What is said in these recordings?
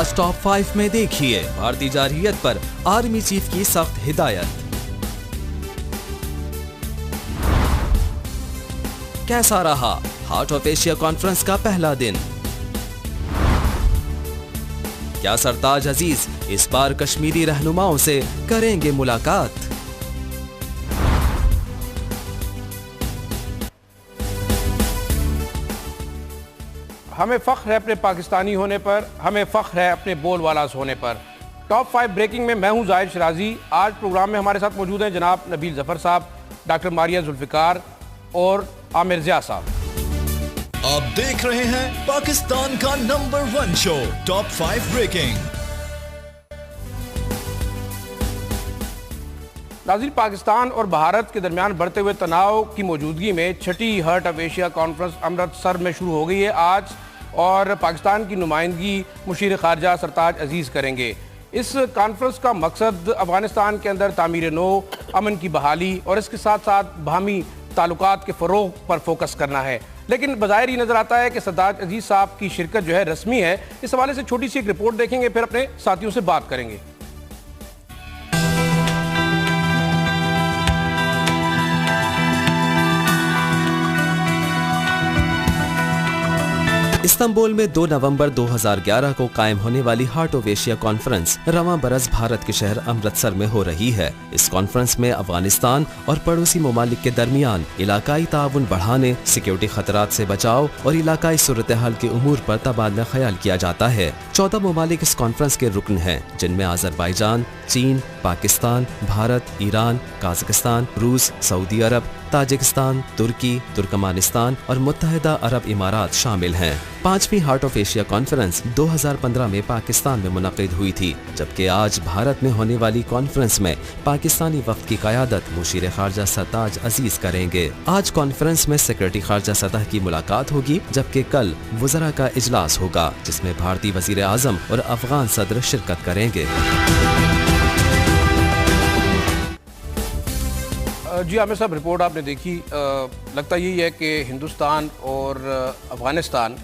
आज टॉप 5 में देखिए भारतीय जारहियत पर आर्मी चीफ की सख्त हिदायत। कैसा रहा हार्ट ऑफ एशिया कॉन्फ्रेंस का पहला दिन? क्या सरताज अजीज इस बार कश्मीरी रहनुमाओं से करेंगे मुलाकात? हमें फ़ख्र है अपने पाकिस्तानी होने पर, हमें फ़ख्र है अपने बोलवालास होने पर। टॉप 5 ब्रेकिंग में मैं हूं जाहिद शराजी। आज प्रोग्राम में हमारे साथ मौजूद हैं जनाब नबील ज़फ़र साहब, डॉक्टर मारिया जुल्फ़िकार और आमिर ज़िया साहब। आप देख रहे हैं पाकिस्तान का नंबर 1 शो टॉप 5 ब्रेकिंग। नाज़रीन, पाकिस्तान और भारत के दरमियान बढ़ते हुए तनाव की मौजूदगी में छठी heart of Asia conference Amritsar में शुरू हो गई है आज, और पाकिस्तान की नुमाइंदगी मुशीर खारजा सरताज अजीज़ करेंगे। इस कॉन्फ्रेंस का मकसद अफगानिस्तान के अंदर तामीर नो, अमन की बहाली और इसके साथ साथ बाहमी ताल्लुकात के फ़रोग़ पर फोकस करना है। लेकिन बज़ाहिर ये नज़र आता है कि सरताज अजीज़ साहब की शिरकत जो है रस्मी है। इस हवाले से छोटी सी एक रिपोर्ट देखेंगे, फिर अपने साथियों से बात करेंगे। इस्तांबुल में 2 नवंबर 2011 को कायम होने वाली हार्ट ऑफ एशिया कॉन्फ्रेंस रवां बरस भारत के शहर अमृतसर में हो रही है। इस कॉन्फ्रेंस में अफगानिस्तान और पड़ोसी ममालिक के दरमियान इलाकाई ताउन बढ़ाने, सिक्योरिटी खतरात से बचाव और इलाकाई सूरत हाल के उमूर पर तबादला ख्याल किया जाता है। 14 ममालिक इस कॉन्फ्रेंस के रुकन हैं, जिनमें आज़रबाईजान, चीन, पाकिस्तान, भारत, ईरान, काज़ाकिस्तान, रूस, सऊदी अरब, ताजिकिस्तान, तुर्की, तुर्कमानिस्तान और मुत्तहिदा अरब इमारात शामिल हैं। 5वीं हार्ट ऑफ एशिया कॉन्फ्रेंस 2015 में पाकिस्तान में मुनक़िद हुई थी, जबकि आज भारत में होने वाली कॉन्फ्रेंस में पाकिस्तानी वफ़द की क़यादत मुशीर खारजा सरताज अजीज़ करेंगे। आज कॉन्फ्रेंस में सेक्रेटरी खारजा सतह की मुलाकात होगी, जबकि कल वज़रा का इजलास होगा, जिसमें भारतीय वज़ीर आज़म और अफगान सदर शिरकत करेंगे। जी आमिर साहब, रिपोर्ट आपने देखी। लगता यही है कि हिंदुस्तान और अफ़गानिस्तान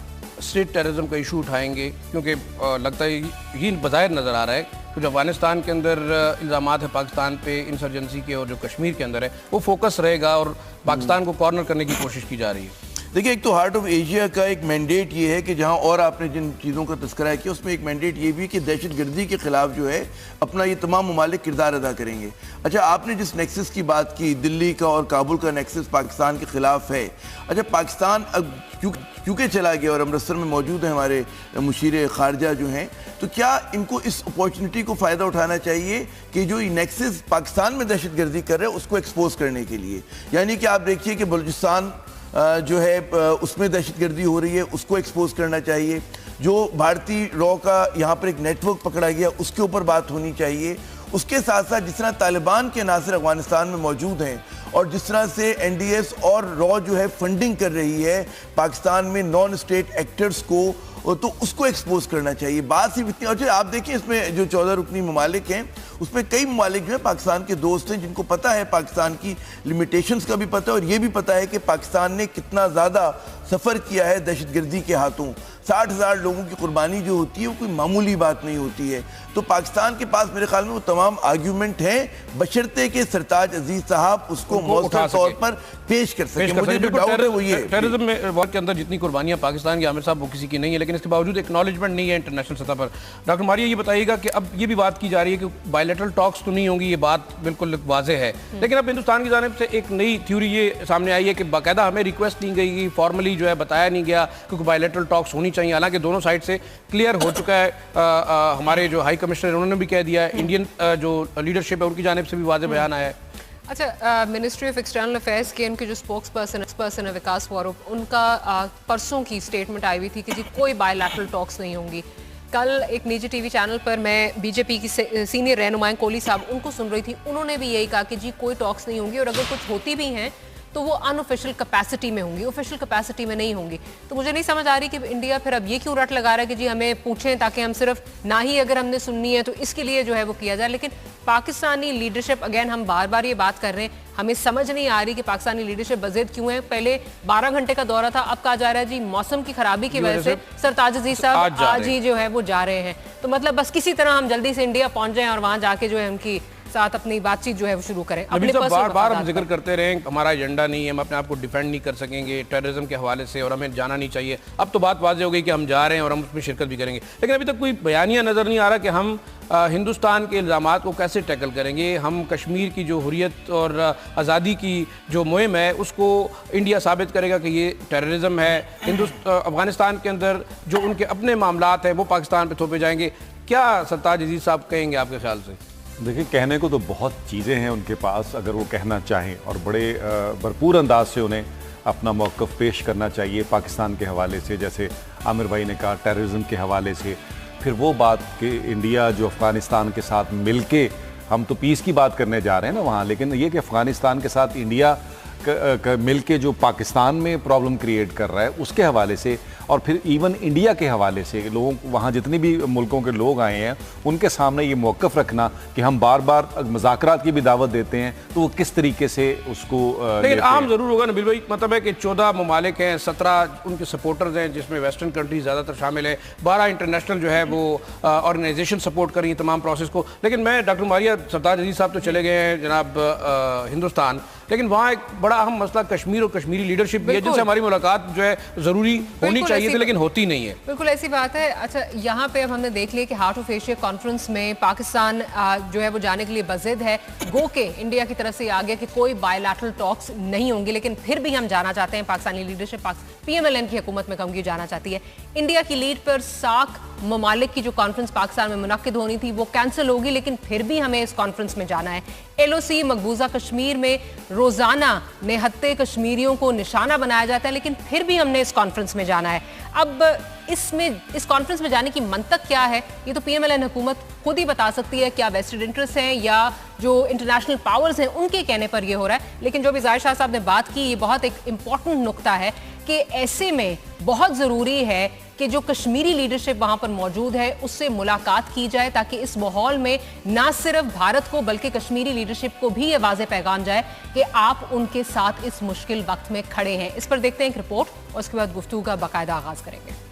स्टेट टेररिज्म का इशू उठाएंगे, क्योंकि लगता है यही बज़ाहिर नज़र आ रहा है कि जो अफ़गानिस्तान के अंदर इल्ज़ामात है पाकिस्तान पे इंसर्जेंसी के, और जो कश्मीर के अंदर है वो फोकस रहेगा और पाकिस्तान को कॉर्नर करने की कोशिश की जा रही है। देखिए, एक तो हार्ट ऑफ एशिया का एक मैंडेट ये है कि जहां और आपने जिन चीज़ों का तस्करा किया उसमें एक मैंडेट ये भी कि दहशतगर्दी के खिलाफ जो है अपना ये तमाम ममालिक किरदार अदा करेंगे। अच्छा, आपने जिस नेक्सस की बात की, दिल्ली का और काबुल का नेक्सस पाकिस्तान के खिलाफ है। अच्छा, पाकिस्तान अब क्योंकि चला गया और अमृतसर में मौजूद है हमारे मुशीर खारजा जो हैं, तो क्या इनको इस अपॉर्चुनिटी को फ़ायदा उठाना चाहिए कि जो ये नेक्सस पाकिस्तान में दहशतगर्दी कर रहे हैं उसको एक्सपोज करने के लिए? यानी कि आप देखिए कि बलूचिस्तान जो है उसमें दहशतगर्दी हो रही है, उसको एक्सपोज करना चाहिए। जो भारतीय रॉ का यहाँ पर एक नेटवर्क पकड़ा गया उसके ऊपर बात होनी चाहिए। उसके साथ साथ जिस तरह तालिबान के नासिर अफगानिस्तान में मौजूद हैं और जिस तरह से NDS और रॉ जो है फंडिंग कर रही है पाकिस्तान में नॉन स्टेट एक्टर्स को, तो उसको एक्सपोज करना चाहिए। बात सिर्फ इतनी। और आप देखिए, इसमें जो 14 रुकनी ममालिक हैं उसमें कई ममालिक जो है पाकिस्तान के दोस्त हैं, जिनको पता है पाकिस्तान की लिमिटेशंस का भी पता है, और ये भी पता है कि पाकिस्तान ने कितना ज़्यादा सफ़र किया है दहशतगर्दी के हाथों। 60,000 लोगों की कुर्बानी जो होती है वो कोई मामूली बात नहीं होती है। तो पाकिस्तान के पास मेरे ख्याल में वो तमाम आर्ग्यूमेंट हैं, बशर्ते के सरताज अजीज साहब उसको मौसम तौर पर पेश कर सके। मुझे जो डाउट है वो ये टेररिज्म में वॉर के अंदर जितनी कुर्बानियां पाकिस्तान की, आमिर साहब, वो किसी की नहीं है, लेकिन इसके बावजूद एक्नॉलेजमेंट नहीं है इंटरनेशनल सतह पर। डॉक्टर मारिया, ये बताइएगा कि अब ये भी बात की जा रही है कि बायलैटरल टॉक्स तो नहीं होंगी, ये बात बिल्कुल वाज़ेह है, लेकिन अब हिंदुस्तान की जानिब से एक नई थ्योरी ये सामने आई है कि बाकायदा हमें रिक्वेस्ट नहीं गई, फॉर्मली जो है बताया नहीं गया क्योंकि बायलैटरल टॉक्स होनी चाहिए। हालांकि दोनों साइड से क्लियर हो चुका है। हमारे जो हाई कमिश्नर उन्होंने भी कह दिया है, इंडियन जो लीडरशिप है उनकी जानिब से भी वाज़ेह बयान आया है। अच्छा, मिनिस्ट्री ऑफ एक्सटर्नल अफेयर्स के उनके जो स्पोक्स पर्सन है विकास स्वरूप, उनका परसों की स्टेटमेंट आई हुई थी कि जी कोई बायलैटरल टॉक्स नहीं होंगी। कल एक निजी टीवी चैनल पर मैं बीजेपी की सीनियर रहनुमाई कोहली साहब उनको सुन रही थी, उन्होंने भी यही कहा कि जी कोई टॉक्स नहीं होंगी, और अगर कुछ होती भी हैं तो वो अनऑफिशियल कैपेसिटी में होंगी, ऑफिशियल कैपेसिटी में नहीं होंगी। तो मुझे नहीं समझ आ रही कि इंडिया फिर अब ये क्यों रट लगा रहा है कि जी हमें पूछें ताकि हम सिर्फ ना ही अगर हमने सुननी है तो इसके लिए जो है वो किया जाए, लेकिन पाकिस्तानी लीडरशिप, अगेन हम बार बार ये बात कर रहे हैं, हमें समझ नहीं आ रही कि पाकिस्तानी लीडरशिप बज़िद क्यों है। पहले 12 घंटे का दौरा था, अब कहा जा रहा है जी मौसम की खराबी की वजह से सरताज अजीज साहब आज ही जो है वो जा रहे हैं। तो मतलब बस किसी तरह हम जल्दी से इंडिया पहुंच जाएं और वहां जाके जो है उनकी साथ अपनी बातचीत जो है वो शुरू करें। अपने बार बार हम जिक्र करते रहे हमारा एजेंडा नहीं है, हम अपने आप को डिफेंड नहीं कर सकेंगे टेररिज्म के हवाले से और हमें जाना नहीं चाहिए। अब तो बात वाज़ेह हो गई कि हम जा रहे हैं और हम उसमें शिरकत भी करेंगे, लेकिन अभी तक कोई बयानिया नज़र नहीं आ रहा कि हम हिंदुस्तान के इल्ज़ामात को कैसे टैकल करेंगे। हम कश्मीर की जो हुर्रियत और आज़ादी की जो मुहिम है उसको इंडिया साबित करेगा कि ये टेररिज्म है। अफगानिस्तान के अंदर जो उनके अपने मामलात हैं वो पाकिस्तान पे थोपे जाएंगे। क्या सरताज अजीज साहब कहेंगे आपके ख्याल से? देखिए, कहने को तो बहुत चीज़ें हैं उनके पास, अगर वो कहना चाहें, और बड़े भरपूर अंदाज से उन्हें अपना मौक़िफ़ पेश करना चाहिए पाकिस्तान के हवाले से। जैसे आमिर भाई ने कहा टेररिज्म के हवाले से, फिर वो बात कि इंडिया जो अफ़गानिस्तान के साथ मिलके, हम तो पीस की बात करने जा रहे हैं ना वहाँ, लेकिन ये कि अफ़गानिस्तान के साथ इंडिया मिलके जो पाकिस्तान में प्रॉब्लम क्रिएट कर रहा है उसके हवाले से, और फिर इवन इंडिया के हवाले से लोगों वहाँ जितने भी मुल्कों के लोग आए हैं उनके सामने ये मौक़िफ़ रखना कि हम बार बार मुज़ाकरात की भी दावत देते हैं, तो वो किस तरीके से उसको लेकिन आम ज़रूर होगा नबील भाई। मतलब है कि 14 ममालिक हैं, 17 उनके सपोर्टर्स हैं जिसमें वेस्टर्न कंट्रीज ज़्यादातर शामिल है, 12 इंटरनेशनल जो है वो ऑर्गेनाइजेशन सपोर्ट कर रही है तमाम प्रोसेस को। लेकिन मैं डॉक्टर मारिया, सरताज अजीज साहब तो चले गए हैं जनाब हिंदुस्तान, लेकिन वहाँ एक बड़ा अहम मसला कश्मीर और कश्मीरी लीडरशिप भी है जिनसे हमारी मुलाकात जो है ज़रूरी होनी चाहिए थी लेकिन होती नहीं है। बिल्कुल ऐसी बात है। अच्छा, यहाँ पे अब हमने देख लिया कि हार्ट ऑफ एशिया कॉन्फ्रेंस में पाकिस्तान जो है वो जाने के लिए बज़िद है। गो के इंडिया की तरफ से आ गया कि कोई बायलैटरल टॉक्स नहीं होंगे, लेकिन फिर भी हम जाना चाहते हैं। पाकिस्तानी लीडरशिप PMLN की हुकूमत में कहूँगी जाना चाहती है। इंडिया की लीड पर सार्क ममालिक की जो कॉन्फ्रेंस पाकिस्तान में मुनक्किद होनी थी वो कैंसिल होगी, लेकिन फिर भी हमें इस कॉन्फ्रेंस में जाना है। LOC मकबूजा कश्मीर में रोजाना निहत्ते कश्मीरियों को निशाना बनाया जाता है, लेकिन फिर भी हमने इस कॉन्फ्रेंस में जाना है। अब इस कॉन्फ्रेंस में जाने की मंतक क्या है, ये तो PMLN हुकूमत खुद ही बता सकती है। क्या वेस्टेड इंटरेस्ट हैं या जो इंटरनेशनल पावर्स हैं उनके कहने पर ये हो रहा है। लेकिन जो भी ज़ाहिर शाह साहब ने बात की, ये बहुत एक इंपॉर्टेंट नुक्ता है कि ऐसे में बहुत ज़रूरी है कि जो कश्मीरी लीडरशिप वहां पर मौजूद है उससे मुलाकात की जाए, ताकि इस माहौल में ना सिर्फ भारत को बल्कि कश्मीरी लीडरशिप को भी ये वाज़ेह पैगाम जाए कि आप उनके साथ इस मुश्किल वक्त में खड़े हैं। इस पर देखते हैं एक रिपोर्ट और उसके बाद गुफ्तगू का बाकायदा आगाज करेंगे।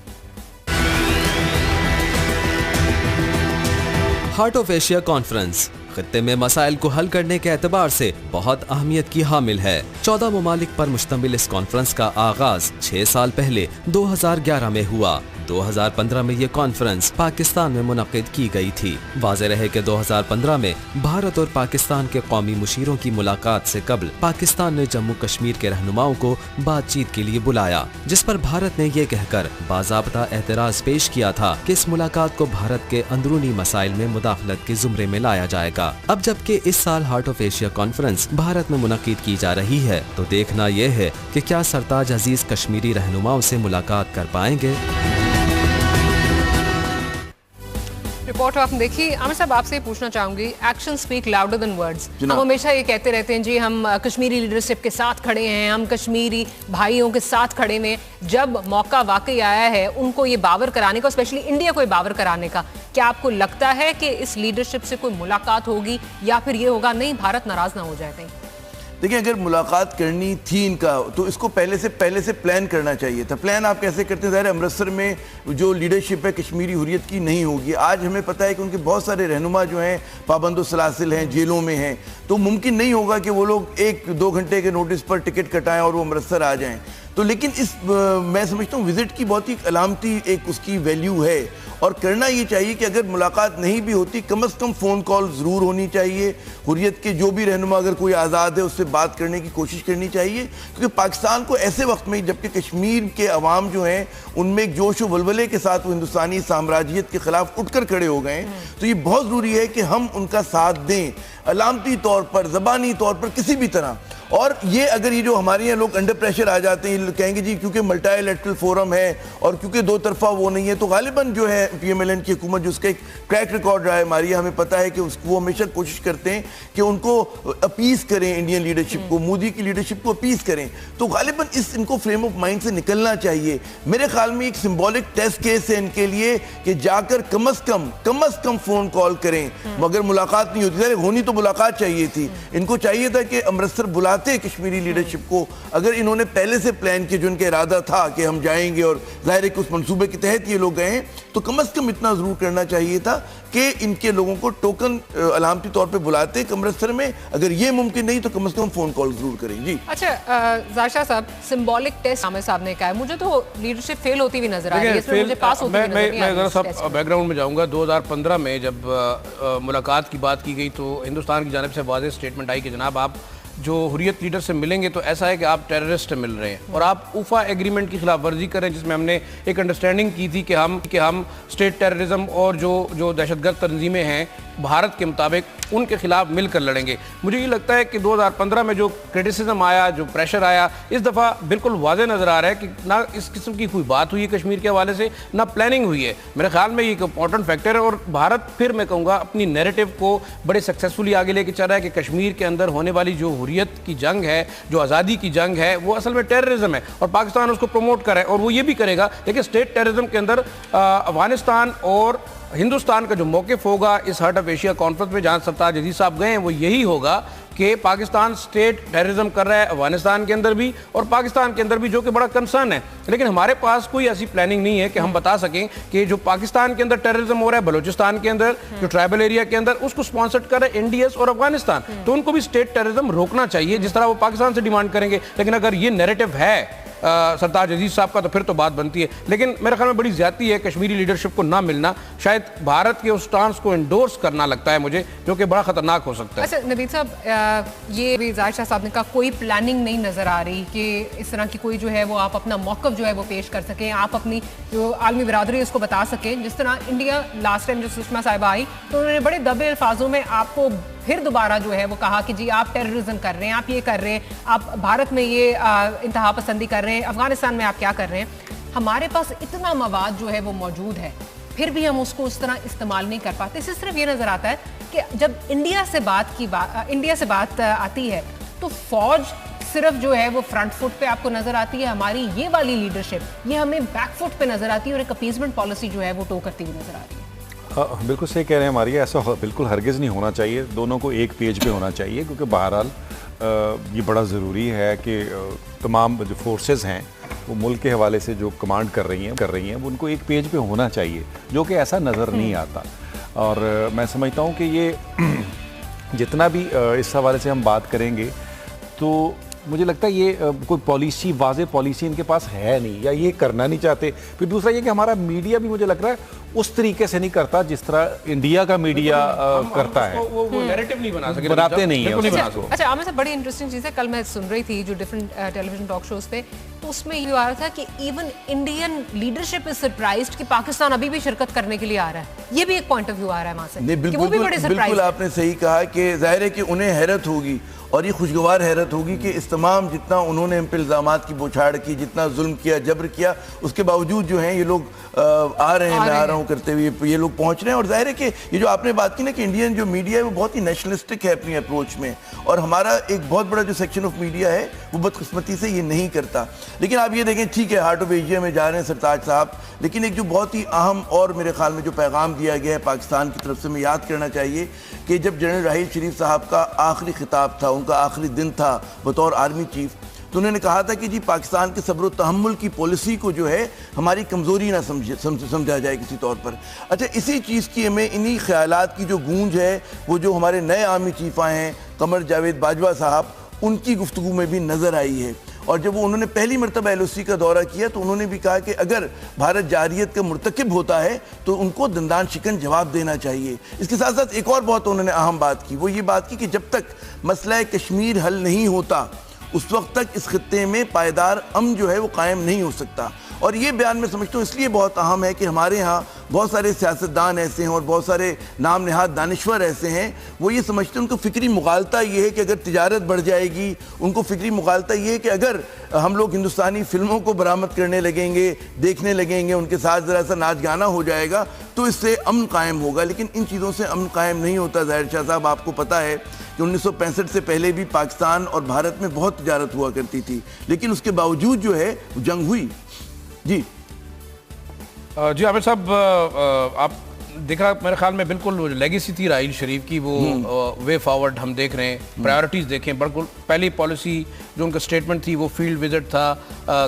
हार्ट ऑफ एशिया कॉन्फ्रेंस खत्ते में मसाइल को हल करने के एतबार से बहुत अहमियत की हामिल है। 14 ममालिक पर मुश्तमिल इस कॉन्फ्रेंस का आगाज 6 साल पहले 2011 में हुआ। 2015 में ये कॉन्फ्रेंस पाकिस्तान में मुनक्किद की गई थी। वाज़ेह रहे कि 2015 में भारत और पाकिस्तान के कौमी मुशीरों की मुलाकात से कबल पाकिस्तान ने जम्मू कश्मीर के रहनुमाओं को बातचीत के लिए बुलाया, जिस पर भारत ने ये कहकर बाज़ाब्ता एतराज़ पेश किया था कि इस मुलाकात को भारत के अंदरूनी मसाइल में मुदाखलत के जुमरे में लाया जाएगा। अब जबकि इस साल heart of Asia conference Bharat में मुनक्किद की जा रही है, तो देखना यह है कि क्या सरताज अजीज कश्मीरी रहनुमाओं से मुलाकात कर पाएंगे। रिपोर्ट आपने देखी। आमिर साहब, आपसे पूछना चाहूंगी, action speak louder than words. हम हमेशा ये कहते रहते हैं जी हम कश्मीरी लीडरशिप के साथ खड़े हैं, हम कश्मीरी भाइयों के साथ खड़े हैं। जब मौका वाकई आया है उनको ये बावर कराने का, स्पेशली इंडिया को ये बावर कराने का, क्या आपको लगता है कि इस लीडरशिप से कोई मुलाकात होगी या फिर ये होगा नहीं भारत नाराज ना हो जाए कहीं? देखिए, अगर मुलाकात करनी थी इनका तो इसको पहले से प्लान करना चाहिए था। प्लान आप कैसे करते हैं? ज़ाहिर अमृतसर में जो लीडरशिप है कश्मीरी हुर्रियत की नहीं होगी। आज हमें पता है कि उनके बहुत सारे रहनुमा जो हैं पाबंदो सलासिल हैं, जेलों में हैं, तो मुमकिन नहीं होगा कि वो लोग 1-2 घंटे के नोटिस पर टिकट कटाएं और वो अमृतसर आ जाएं। तो लेकिन मैं समझता हूँ विजिट की बहुत ही अलामती एक उसकी वैल्यू है, और करना ये चाहिए कि अगर मुलाकात नहीं भी होती कम से कम फ़ोन कॉल ज़रूर होनी चाहिए। हुर्रियत के जो भी रहनुमा अगर कोई आज़ाद है उससे बात करने की कोशिश करनी चाहिए, क्योंकि पाकिस्तान को ऐसे वक्त में जबकि कश्मीर के अवाम जो हैं उनमें एक जोश व वलवले के साथ वो हिंदुस्तानी साम्राज्यत के ख़िलाफ़ उठकर खड़े हो गए, तो ये बहुत ज़रूरी है कि हम उनका साथ दें अलामती तौर पर, ज़बानी तौर पर, किसी भी तरह। और ये अगर ये जो हमारे यहाँ लोग अंडर प्रेशर आ जाते हैं, कहेंगे जी क्योंकि मल्टीलैटरल फोरम है और क्योंकि दो तरफा वो नहीं है, तो गालिबन जो है PMLN की हुकूमत जो उसका एक ट्रैक रिकॉर्ड रहा है हमारी, हमें पता है कि वो हमेशा कोशिश करते हैं कि उनको अपीस करें, इंडियन लीडरशिप को, मोदी की लीडरशिप को अपीस करें। तो गालिबन इनको फ्रेम ऑफ माइंड से निकलना चाहिए। मेरे ख्याल में एक सिंबॉलिक टेस्ट केस है इनके लिए कि जाकर कम अज कम फोन कॉल करें, मगर मुलाकात नहीं होती। होनी तो मुलाकात चाहिए थी, इनको चाहिए था कि अमृतसर बुलाते कश्मीरी लीडरशिप को। अगर इन्होंने पहले से प्लान किया, जो इनका इरादा था कि हम जाएंगे और जाहिर है कि उस मंसूबे के तहत ये लोग गए हैं, तो कम अज कम इतना जरूर करना चाहिए था कि इनके लोगों को टोकन अलामती तौर पे बुलाते अमृतसर में। अगर ये मुमकिन नहीं तो कम से कम फोन कॉल जरूर करें। जी अच्छा, जाशा साहब, सिंबॉलिक टेस्ट आमिर साहब ने कहा है, मुझे तो लीडरशिप फेल होती हुई नजर आ रही है, इसमें मुझे पास होती हुई नजर नहीं आ रही। मैं जरा सा बैकग्राउंड में जाऊंगा। 2015 में जब मुलाकात की बात की गई तो हिंदुस्तान की जानिब से वाज़ेह स्टेटमेंट आई कि जनाब आप जो हुर्रियत लीडर से मिलेंगे तो ऐसा है कि आप टेररिस्ट मिल रहे हैं और आप उफा एग्रीमेंट की खिलाफ वर्जी कर रहे हैं, जिसमें हमने एक अंडरस्टैंडिंग की थी कि हम स्टेट टेररिज्म और जो दहशतगर्द तंजीमें हैं भारत के मुताबिक उनके खिलाफ मिलकर लड़ेंगे। मुझे ये लगता है कि 2015 में जो क्रिटिसिज्म आया, जो प्रेशर आया, इस दफ़ा बिल्कुल वाज़ेह नज़र आ रहा है कि ना इस किस्म की कोई बात हुई है कश्मीर के हवाले से, ना प्लानिंग हुई है। मेरे ख्याल में ये एक इंपॉर्टेंट फैक्टर है और भारत फिर मैं कहूँगा अपनी नैरेटिव को बड़े सक्सेसफुली आगे लेके चल रहा है कि कश्मीर के अंदर होने वाली जो हुर्रियत की जंग है, जो आज़ादी की जंग है, वो असल में टेररिज्म है और पाकिस्तान उसको प्रमोट कर रहा है और वो ये भी करेगा। लेकिन स्टेट टेररिज्म के अंदर अफगानिस्तान और हिंदुस्तान का जो मौक़िफ़ होगा इस हार्ट ऑफ एशिया कॉन्फ्रेंस में, जहाँ सरताज अजीज साहब गए हैं, वो यही होगा कि पाकिस्तान स्टेट टेररिज्म कर रहा है अफगानिस्तान के अंदर भी और पाकिस्तान के अंदर भी, जो कि बड़ा कंसर्न है। लेकिन हमारे पास कोई ऐसी प्लानिंग नहीं है कि हम बता सकें कि जो पाकिस्तान के अंदर टेररिज्म हो रहा है, बलूचिस्तान के अंदर जो ट्राइबल एरिया के अंदर, उसको स्पॉन्सर कर रहे हैं NDS और अफगानिस्तान। तो उनको भी स्टेट टेररिज्म रोकना चाहिए जिस तरह वो पाकिस्तान से डिमांड करेंगे। लेकिन अगर ये नैरेटिव है सरताज अजीज साहब का तो फिर तो बात बनती है। लेकिन मेरे ख्याल में बड़ी ज्यादती है कश्मीरी लीडरशिप को ना मिलना, शायद भारत के उस स्टांस को एंडोर्स करना लगता है मुझे, जो कि बड़ा खतरनाक हो सकता है। अच्छा नवीद साहब, ये भी जाहिर साहब ने कहा कोई प्लानिंग नहीं नजर आ रही कि इस तरह की कोई जो है वो आप अपना मौक़िफ़ जो है वो पेश कर सकें, आप अपनी जो आलमी बिरादरी उसको बता सकें। जिस तरह इंडिया लास्ट टाइम जब सुषमा साहिबा आई तो उन्होंने बड़े दबे अल्फाजों में आपको फिर दोबारा जो है वो कहा कि जी आप टेररिज्म कर रहे हैं, आप ये कर रहे हैं, आप भारत में ये इंतहा पसंदी कर रहे हैं, अफगानिस्तान में आप क्या कर रहे हैं। हमारे पास इतना मवाद जो है वो मौजूद है, फिर भी हम उसको उस तरह इस्तेमाल नहीं कर पाते। इससे सिर्फ ये नज़र आता है कि जब इंडिया से बात आती है तो फौज सिर्फ जो है वो फ्रंट फुट पे आपको नजर आती है, हमारी ये वाली लीडरशिप ये हमें बैक फुट पे नजर आती है और एक अपीसमेंट पॉलिसी जो है वो टो करती हुई नजर आ रही है। हाँ, बिल्कुल सही कह रहे हैं हमारी, ऐसा बिल्कुल हरगिज़ नहीं होना चाहिए, दोनों को एक पेज पे होना चाहिए, क्योंकि बहरहाल ये बड़ा ज़रूरी है कि तमाम जो फोर्सेस हैं वो मुल्क के हवाले से जो कमांड कर रही हैं वो उनको एक पेज पे होना चाहिए, जो कि ऐसा नज़र नहीं आता। और मैं समझता हूँ कि ये जितना भी इस हवाले से हम बात करेंगे तो मुझे लगता है ये कोई पॉलिसी, वाज़ेह पॉलिसी इनके पास है नहीं, या ये करना नहीं चाहते। फिर दूसरा ये कि हमारा मीडिया भी मुझे लग रहा है उस तरीके से नहीं करता जिस तरह इंडिया का मीडिया करता है, वो नैरेटिव नहीं बना सके, बनाते नहीं है। अच्छा आमिर साहब, बड़ी इंटरेस्टिंग चीज़ है, कल मैं सुन रही थी जो डिफरेंट टेलीविजन टॉक शोज पे, तो उसमें ये आ रहा था कि even Indian leadership is surprised कि पाकिस्तान अभी भी शिरकत करने के लिए आ रहा है। ये भी एक पॉइंट ऑफ व्यू आ रहा है वहां से, बिल्कुल आपने सही कहा कि जाहिर है कि उन्हें हैरत होगी और ये खुशगवार हैरत होगी कि इस तमाम जितना उन्होंने इन पर इल्ज़ामात की बौछार की, जितना जुल्म किया, जबर किया, उसके बावजूद जो हैं ये लोग आ रहे हैं, मैं आ रहा हूँ करते हुए ये लोग पहुँच रहे हैं। और जाहिर है कि ये जो आपने बात की ना कि इंडियन जो मीडिया है वो बहुत ही नेशनलिस्टिक है अपनी अप्रोच में, और हमारा एक बहुत बड़ा जो सेक्शन ऑफ मीडिया है वो बदकिस्मती से ये नहीं करता। लेकिन आप ये देखें, ठीक है हार्ट ऑफ एशिया में जा रहे हैं सरताज साहब, लेकिन एक जो बहुत ही अहम और मेरे ख्याल में जो पैगाम दिया गया है पाकिस्तान की तरफ से, मैं याद करना चाहिए कि जब जनरल राहील शरीफ साहब का आखिरी खिताब था, उनका आखिरी दिन था बतौर आर्मी चीफ, तो उन्होंने कहा था कि जी पाकिस्तान के सब्र तहम्मुल की पॉलिसी को जो है हमारी कमज़ोरी ना समझा जाए किसी तौर पर। अच्छा, इसी चीज़ की हमें इन्हीं ख्यालात की जो गूंज है वो जो हमारे नए आर्मी चीफ आए हैं कमर जावेद बाजवा साहब, उनकी गुफ्तगू में भी नज़र आई है। और जब वो उन्होंने पहली मरतबा LOC का दौरा किया तो उन्होंने भी कहा कि अगर भारत जारियत का मुर्तकिब होता है तो उनको दंदान शिकन जवाब देना चाहिए। इसके साथ साथ एक और बहुत उन्होंने अहम बात की, वो ये बात की कि जब तक मसला कश्मीर हल नहीं होता उस वक्त तक इस खित्ते में पायदार अमन जो है वो कायम नहीं हो सकता। और ये बयान मैं समझता हूँ इसलिए बहुत अहम है कि हमारे यहाँ बहुत सारे सियासतदान ऐसे हैं और बहुत सारे नाम नहाद दानिश्वर ऐसे हैं, वो ये समझते हैं, उनको फिक्री मुगालता ये है कि अगर तिजारत बढ़ जाएगी, उनको फिक्री मुगालता ये है कि अगर हम लोग हिंदुस्तानी फिल्मों को बरामद करने लगेंगे, देखने लगेंगे, उनके साथ ज़रा सा नाच गाना हो जाएगा तो इससे अमन कायम होगा। लेकिन इन चीज़ों से अमन कायम नहीं होता। ज़ाहिर शाह साहब, आपको पता है कि 1965 से पहले भी पाकिस्तान और भारत में बहुत तिजारत हुआ करती थी, लेकिन उसके बावजूद जो है जंग हुई। जी जी आमिर साहब, आप देखा मेरे ख्याल में बिल्कुल लेगेसी थी राहील शरीफ की, वो वे फॉरवर्ड हम देख रहे हैं, प्रायोरिटीज़ देखें। बिल्कुल पहली पॉलिसी जो उनका स्टेटमेंट थी वो फील्ड विजिट था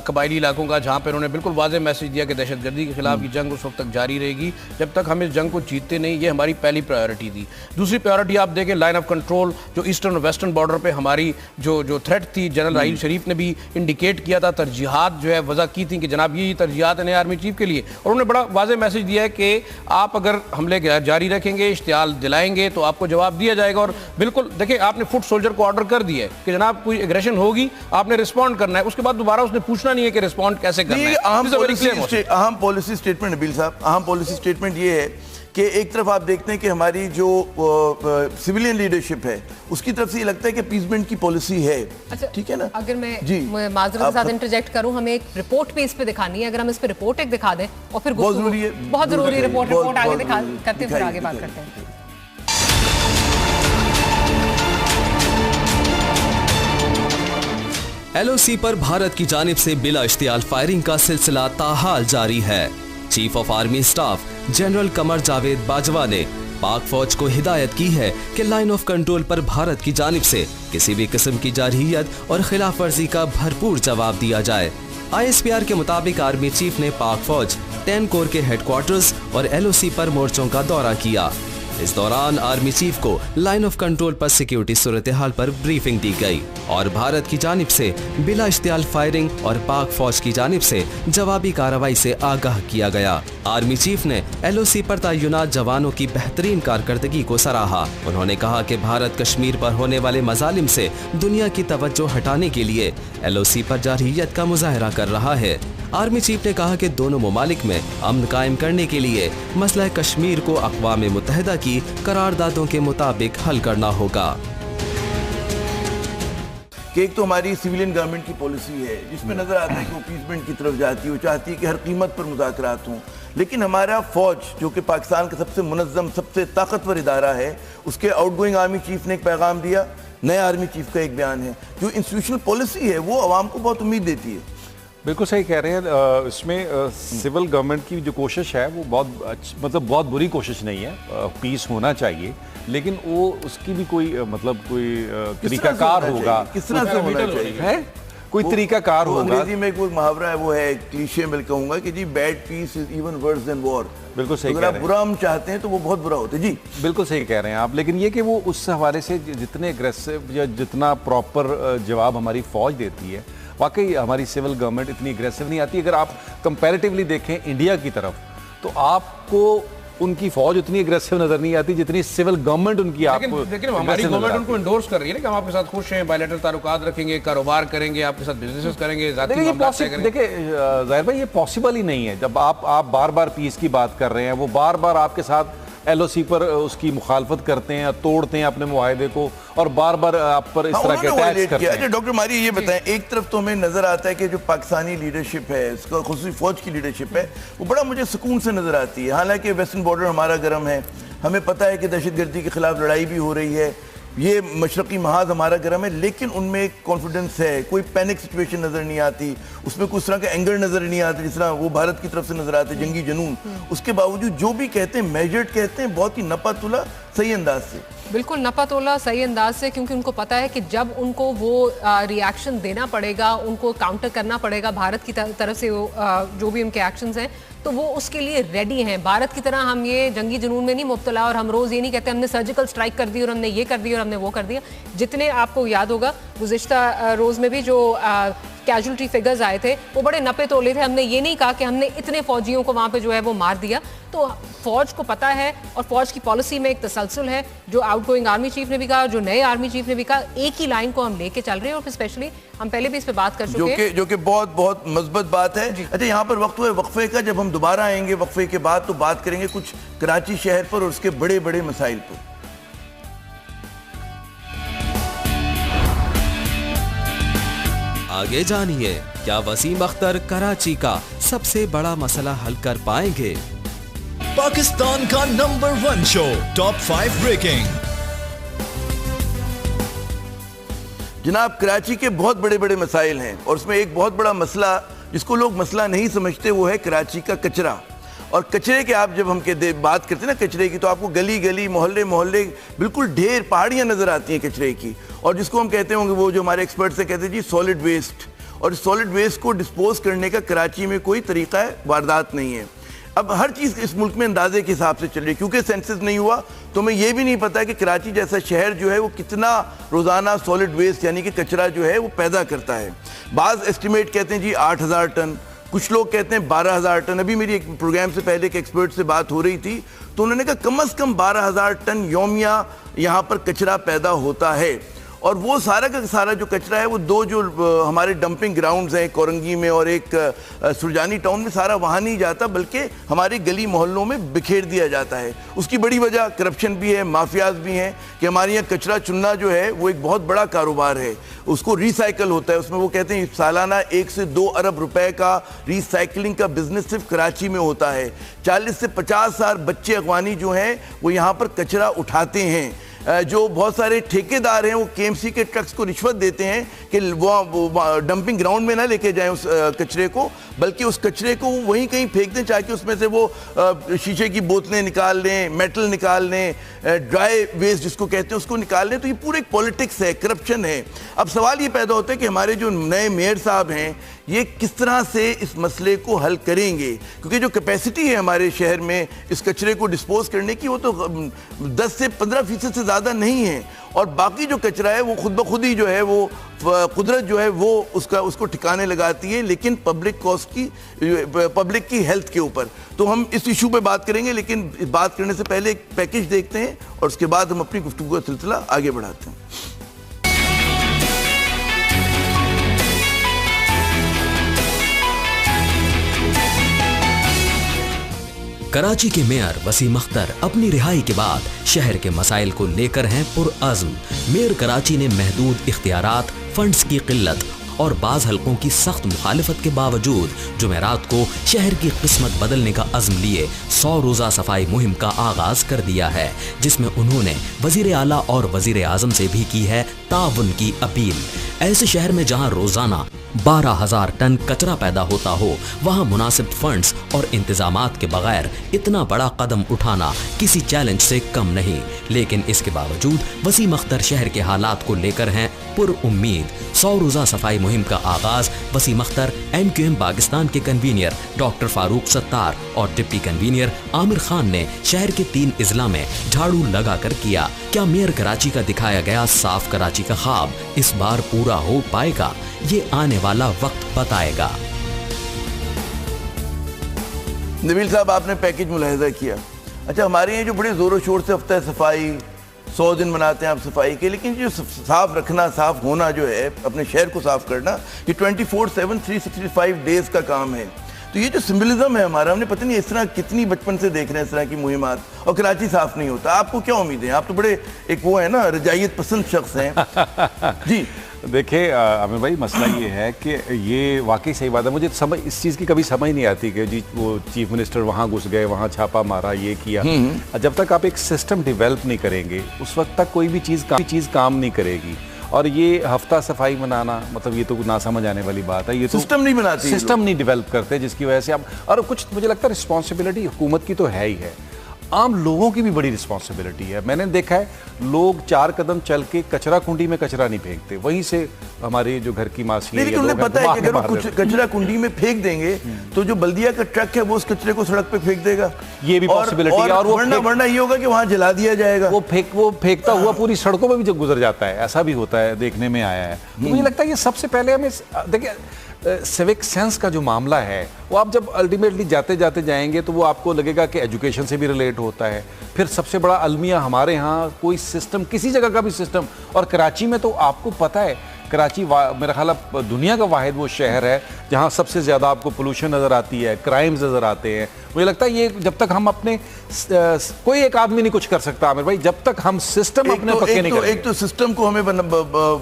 कबायली इलाकों का, जहाँ पर उन्होंने बिल्कुल वाज़ेह मैसेज दिया कि दहशतगर्दी के खिलाफ की जंग उस वक्त तक जारी रहेगी जब तक हम इस जंग को जीतते नहीं। ये हमारी पहली प्रायोरिटी थी। दूसरी प्रायोरिटी आप देखें, लाइन ऑफ कंट्रोल जो ईस्टर्न और वेस्टर्न बॉर्डर पर हमारी जो थ्रेट थी, जनरल राहील शरीफ ने भी इंडिकेट किया था, तरजीहात जो है वजह की थी कि जनाब ये तरजीहात नए आर्मी चीफ के लिए, और उन्होंने बड़ा वाज़ेह मैसेज दिया है कि आप अगर हमले जारी रखेंगे, इश्तियाल दिलाएंगे तो आपको जवाब दिया जाएगा। और बिल्कुल देखिए, आपने फुट सोल्जर को ऑर्डर कर दिया है कि जनाब कोई एग्रेशन होगी आपने रिस्पॉन्ड करना है, उसके बाद दोबारा उसने पूछना नहीं है कि रिस्पॉन्ड कैसे करना है। अहम पॉलिसी स्टेटमेंट नबील साहब, अहम पॉलिसी स्टेटमेंट ये है कि एक तरफ आप देखते हैं कि हमारी जो सिविलियन लीडरशिप है उसकी तरफ से ये लगता है कि पीसमेंट की पॉलिसी है। अच्छा, ठीक है ना। अगर मैं माजरत के साथ इंटरजेक्ट करूं, हमें एक रिपोर्ट भी इस पे दिखानी है, अगर हम इस पे रिपोर्ट एक दिखा दें और फिर बहुत जरूरी है, बहुत जरूरी रिपोर्ट आगे करते हैं, फिर आगे बात करते हैं। LOC पर भारत की जानिब से बिला इश्तियाल फायरिंग का सिलसिला ताहाल जारी है। Chief of army staff general Qamar Javed Bajwa ने पाक फौज को हिदायत की है कि लाइन ऑफ कंट्रोल पर भारत की जानिब से किसी भी किस्म की जारहियत और खिलाफ वर्जी का भरपूर जवाब दिया जाए। ISPR के मुताबिक आर्मी चीफ ने पाक फौज 10 कोर के हेडक्वार्टर्स और LOC पर मोर्चों का दौरा किया। इस दौरान आर्मी चीफ को लाइन ऑफ कंट्रोल पर सिक्योरिटी सूरत हाल पर ब्रीफिंग दी गई और भारत की जानिब से बिला इश्तियाल फायरिंग और पाक फौज की जानिब से जवाबी कार्रवाई से आगाह किया गया। आर्मी चीफ ने LOC पर तैनात जवानों की बेहतरीन कारकर्दगी को सराहा। उन्होंने कहा कि भारत कश्मीर पर होने वाले मजालिम से दुनिया की तवज्जो हटाने के लिए LOC पर जारहियत का मुजाहरा कर रहा है। आर्मी चीफ ने कहा कि दोनों ममालिक में अमन कायम करने के लिए मसला कश्मीर को अक़वाम मुत्तहिदा की करारदादों के मुताबिक हल करना होगा। कि एक तो हमारी सिविलियन गवर्नमेंट की पॉलिसी है जिसमें नजर आता है कि वो पीसमेंट की तरफ जाती है, वो चाहती है कि हर कीमत पर मुज़ाकरात हों। लेकिन हमारा फौज जो कि पाकिस्तान का सबसे मुनज़्ज़म, सबसे ताकतवर इदारा है, उसके आउटगोइंग आर्मी चीफ ने एक पैगाम दिया, नए आर्मी चीफ का एक बयान है। जो इंस्टीट्यूशनल पॉलिसी है वो आवाम को बहुत उम्मीद देती है। बिल्कुल सही कह रहे हैं। इसमें सिविल गवर्नमेंट की जो कोशिश है वो बहुत बुरी कोशिश नहीं है। पीस होना चाहिए, लेकिन वो उसकी भी कोई कोई तरीकाकार होगा, किस तरह से होना चाहिए, कोई तरीकाकार होगा। अंग्रेजी में कोई मुहावरा है, वो है क्लीशे में कहूंगा कि जी bad peace is even worse than war. बिल्कुल सही कह रहे हैं। बुरा हम चाहते हैं तो वो बहुत बुरा होता है। जी बिल्कुल सही कह रहे हैं आप। लेकिन ये कि वो उस हवाले से जितने एग्रेसिव या जितना प्रॉपर जवाब हमारी फौज देती है, वाकई हमारी सिविल गवर्नमेंट इतनी एग्रेसिव नहीं आती। अगर आप कंपैरेटिवली देखें इंडिया की तरफ, तो आपको उनकी फौज उतनी एग्रेसिव नजर नहीं आती जितनी सिविल गवर्नमेंट उनकी आपको। लेकिन हमारी गवर्नमेंट उनको एंडोर्स कर रही है ना कि हम आपके साथ खुश हैं, बायलैटरल ताल्लुकात रखेंगे, कारोबार करेंगे, आपके साथ बिजनेस करेंगे। देखिए जाहिर भाई, ये पॉसिबल ही नहीं है। जब आप बार बार पीस की बात कर रहे हैं, वो बार बार आपके साथ LOC पर उसकी मुखालफत करते हैं, तोड़ते हैं अपने मुआहदे को, और बार बार आप पर इस तरह के अटैक्स करते हैं। डॉक्टर मारी ये बताएं, एक तरफ तो हमें नजर आता है कि जो पाकिस्तानी लीडरशिप है, इसका खुसूसी फौज की लीडरशिप है, वो बड़ा मुझे सुकून से नजर आती है। हालांकि वेस्टर्न बॉर्डर हमारा गर्म है, हमें पता है कि दहशतगर्दी के खिलाफ लड़ाई भी हो रही है, ये मशरकी महाज हमारा गर्म है, लेकिन उनमें एक कॉन्फिडेंस है, कोई पैनिक सिचुएशन नजर नहीं आती, उसमें कुछ तरह का एंगर नजर नहीं आता जिस तरह वो भारत की तरफ से नजर आते, जंगी जुनून। उसके बावजूद जो भी कहते हैं मेजर्ड कहते हैं, बहुत ही नपा-तुला सही अंदाज से। बिल्कुल नपा-तोला सही अंदाज से, क्योंकि उनको पता है कि जब उनको वो रिएक्शन देना पड़ेगा, उनको काउंटर करना पड़ेगा भारत की तरफ से जो भी उनके एक्शंस हैं, तो वो उसके लिए रेडी हैं। भारत की तरह हम ये जंगी जुनून में नहीं मुब्तला, और हम रोज़ ये नहीं कहते हमने सर्जिकल स्ट्राइक कर दी और हमने ये कर दिया और हमने वो कर दिया। जितने आपको याद होगा गुज़िश्ता रोज़ में भी जो कैजुअल्टी फिगर्स आए थे वो बड़े नपे तोले थे। हमने ये नहीं कहा कि हमने इतने फौजियों को वहाँ पे जो है वो मार दिया। तो फौज को पता है और फौज की पॉलिसी में एक तसलसल है, जो आउटगोइंग आर्मी चीफ ने भी कहा, जो नए आर्मी चीफ ने भी कहा, एक ही लाइन को हम लेके चल रहे हैं। और स्पेशली हम पहले भी इस पे बात कर चुके हैं, जो कि बहुत बहुत मजबूत बात है। अच्छा, यहाँ पर वक्त हुआ वक्फे का, जब हम दोबारा आएंगे वक्फे के बाद तो बात करेंगे कुछ कराची शहर पर और उसके बड़े बड़े मसाइल पर। आगे जानिए, क्या वसीम अख्तर कराची का सबसे बड़ा मसला हल कर पाएंगे? पाकिस्तान का नंबर 1 शो टॉप 5 ब्रेकिंग। जनाब, कराची के बहुत बड़े बड़े मसाइल हैं और उसमें एक बहुत बड़ा मसला जिसको लोग मसला नहीं समझते वो है कराची का कचरा। और कचरे के आप जब हम बात करते हैं ना कचरे की, तो आपको गली गली मोहल्ले मोहल्ले बिल्कुल ढेर पहाड़ियाँ नज़र आती हैं कचरे की। और जिसको हम कहते होंगे, वो जो हमारे एक्सपर्ट से कहते हैं जी सॉलिड वेस्ट, और सॉलिड वेस्ट को डिस्पोज करने का कराची में कोई तरीका है, वारदात नहीं है। अब हर चीज़ इस मुल्क में अंदाजे के हिसाब से चल रही है, क्योंकि सेंसस नहीं हुआ तो हमें यह भी नहीं पता कि कराची जैसा शहर जो है वो कितना रोज़ाना सॉलिड वेस्ट यानी कि कचरा जो है वो पैदा करता है। बाज़ एस्टिमेट कहते हैं जी 8,000 टन, कुछ लोग कहते हैं 12,000 टन। अभी मेरी एक प्रोग्राम से पहले एक एक्सपर्ट से बात हो रही थी तो उन्होंने कहा कम से कम 12,000 टन यौमिया यहाँ पर कचरा पैदा होता है। और वो सारा का सारा जो कचरा है वो दो जो हमारे डंपिंग ग्राउंड्स हैं कोरंगी में और एक सुरजानी टाउन में, सारा वहाँ नहीं जाता बल्कि हमारे गली मोहल्लों में बिखेर दिया जाता है। उसकी बड़ी वजह करप्शन भी है, माफियाज भी हैं कि हमारे यहाँ कचरा चुनना जो है वो एक बहुत बड़ा कारोबार है। उसको रिसाइकल होता है, उसमें वो कहते हैं सालाना 1 से 2 अरब रुपए का रिसाइकलिंग का बिजनेस सिर्फ कराची में होता है। 40 से 50,000 बच्चे अगवानी जो हैं वो यहाँ पर कचरा उठाते हैं। जो बहुत सारे ठेकेदार हैं वो केएमसी के ट्रक्स को रिश्वत देते हैं कि वो डंपिंग ग्राउंड में ना लेके जाएं उस कचरे को, बल्कि उस कचरे को वो वहीं कहीं फेंक दें ताकि उसमें से वो शीशे की बोतलें निकाल लें, मेटल निकाल लें, ड्राई वेस्ट जिसको कहते हैं उसको निकाल लें। तो ये पूरे पॉलिटिक्स है, करप्शन है। अब सवाल ये पैदा होता है कि हमारे जो नए मेयर साहब हैं ये किस तरह से इस मसले को हल करेंगे, क्योंकि जो कैपेसिटी है हमारे शहर में इस कचरे को डिस्पोज करने की वो तो 10 से 15% से ज़्यादा नहीं है। और बाकी जो कचरा है वो खुद ब खुद ही जो है वो कुदरत जो है वो उसको ठिकाने लगाती है, लेकिन पब्लिक कॉस्ट की, पब्लिक की हेल्थ के ऊपर। तो हम इस इशू पे बात करेंगे, लेकिन बात करने से पहले एक पैकेज देखते हैं और उसके बाद हम अपनी गुफ्तगू का सिलसिला आगे बढ़ाते हैं। कराची के मेयर वसीम अख्तर अपनी रिहाई के बाद शहर के मसाइल को लेकर हैं पुरअज़्म। मेयर कराची ने महदूद इख्तियारात, फंड्स की किल्लत और बाज़ हलकों की सख्त मुखालिफत के बावजूद जुमेरात को शहर की किस्मत बदलने का अज़्म लिए 100 रोज़ा सफाई मुहिम का आगाज कर दिया है, जिसमें उन्होंने वज़ीर आला और वज़ीर आज़म से भी की है ताउन की अपील। ऐसे शहर में जहां रोजाना 12,000 टन कचरा पैदा होता हो, वहां मुनासिब फंड्स और इंतजामात के बगैर इतना बड़ा कदम उठाना किसी चैलेंज से कम नहीं। लेकिन इसके बावजूद वसीम अख्तर शहर के हालात को लेकर हैं पुरउम्मीद। 100 रोज़ा सफाई मुहिम का आगाज वसीम अख्तर, MQM पाकिस्तान के कन्वीनियर डॉक्टर फारूक सत्तार और डिप्टी कन्वीनियर आमिर खान ने शहर के 3 इजला में झाड़ू लगाकर किया। क्या मेयर कराची का दिखाया गया साफ कराची का ख्वाब इस बार पूरा हो पाएगा? ये आने वाला वक्त बताएगा। नबील साहब, आपने पैकेज मुलाहिजा किया। अच्छा, हमारे यहाँ जो बड़े जोरों शोर से हफ्ता सफाई 100 दिन मनाते हैं आप सफाई के, लेकिन जो साफ रखना, साफ होना जो है, अपने शहर को साफ करना, ये 24/7 365 डेज का काम है। तो ये जो सिंबलिज्म है हमारा, हमने पता नहीं इस तरह कितनी बचपन से देख रहे हैं इस तरह की मुहिमात, और कराची साफ नहीं होता। आपको क्या उम्मीद है? आप तो बड़े एक वो है ना, रजायत पसंद शख्स हैं। जी देखिए आमिर भाई, मसला ये है कि ये वाकई सही बात है। मुझे समझ इस चीज़ की कभी समझ नहीं आती कि जी वो चीफ मिनिस्टर वहाँ घुस गए, वहाँ छापा मारा, ये किया। जब तक आप एक सिस्टम डेवलप नहीं करेंगे उस वक्त तक कोई भी चीज़ काम नहीं करेगी। और ये हफ्ता सफाई मनाना, मतलब ये तो ना समझ आने वाली बात है। ये तो सिस्टम नहीं बनाती, सिस्टम नहीं डेवलप करते, जिसकी वजह से आप, और कुछ मुझे लगता है रिस्पॉन्सिबिलिटी हुकूमत की तो है ही है। आम लोगों की भी बड़ी रिस्पॉन्सिबिलिटी है। मैंने देखा है लोग 4 कदम चल के कचरा कुंडी में कचरा नहीं फेंकते, वहीं से हमारे जो घर की मासी लेकिन उन्हें पता है कि अगर वो कुछ कचरा कुंडी में फेंक देंगे तो जो बल्दिया का ट्रक है वो उस कचरे को सड़क पे फेंक देगा, ये भी पॉसिबिलिटी है। और वरना ये होगा कि वहां जला दिया जाएगा। वो फेंकता हुआ पूरी सड़कों में भी जब गुजर जाता है, ऐसा भी होता है, देखने में आया है। तो मुझे लगता है ये सबसे पहले हमें देखिए सिविक सेंस का जो मामला है वो आप जब अल्टीमेटली जाते जाते जाएंगे तो वो आपको लगेगा कि एजुकेशन से भी रिलेट होता है। फिर सबसे बड़ा अलमिया हमारे यहाँ कोई सिस्टम, किसी जगह का भी सिस्टम, और कराची में तो आपको पता है कराची मेरा ख्याल दुनिया का वाहिद वो शहर है जहाँ सबसे ज़्यादा आपको पोल्यूशन नज़र आती है, क्राइम्स नज़र आते हैं। मुझे लगता है ये जब तक हम अपने कोई एक आदमी नहीं कुछ कर सकता आमिर भाई, जब तक हम सिस्टम अपने पक्के नहीं करेंगे। एक तो सिस्टम को हमें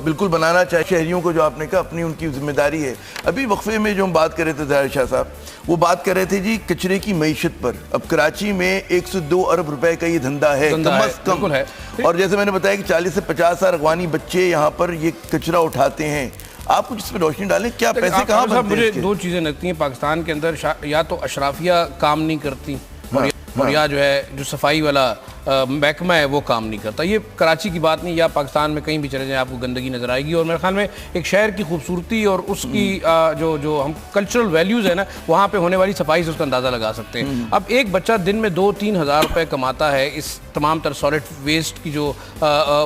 बिल्कुल बनाना चाहिए, शहरियों को जो आपने कहा अपनी उनकी जिम्मेदारी है। अभी वक्फे में जो हम बात कर रहे थे ज़ाहिर शाह साहब, वो बात कर रहे थे जी कचरे की मईशत पर। अब कराची में 102 अरब रुपए का ये धंधा है कम अज कम है, और जैसे मैंने बताया कि 40 से 50 हज़ार अफगानी बच्चे यहाँ पर ये कचरा उठाते हैं। आप कुछ इस पर रोशनी डालें, क्या पैसे कहाँ बनते हैं? मुझे 2 चीज़ें लगती हैं पाकिस्तान के अंदर, या तो अशराफिया काम नहीं करती और या जो है जो सफाई वाला महकमा है वो काम नहीं करता। ये कराची की बात नहीं, या पाकिस्तान में कहीं भी चले जाएं आपको गंदगी नज़र आएगी। और मेरे ख्याल में एक शहर की खूबसूरती और उसकी जो हम कल्चरल वैल्यूज़ है ना, वहाँ पे होने वाली सफाई से उसका अंदाज़ा लगा सकते हैं। अब एक बच्चा दिन में 2-3 हज़ार रुपये कमाता है इस तमाम तर सॉलिड वेस्ट की जो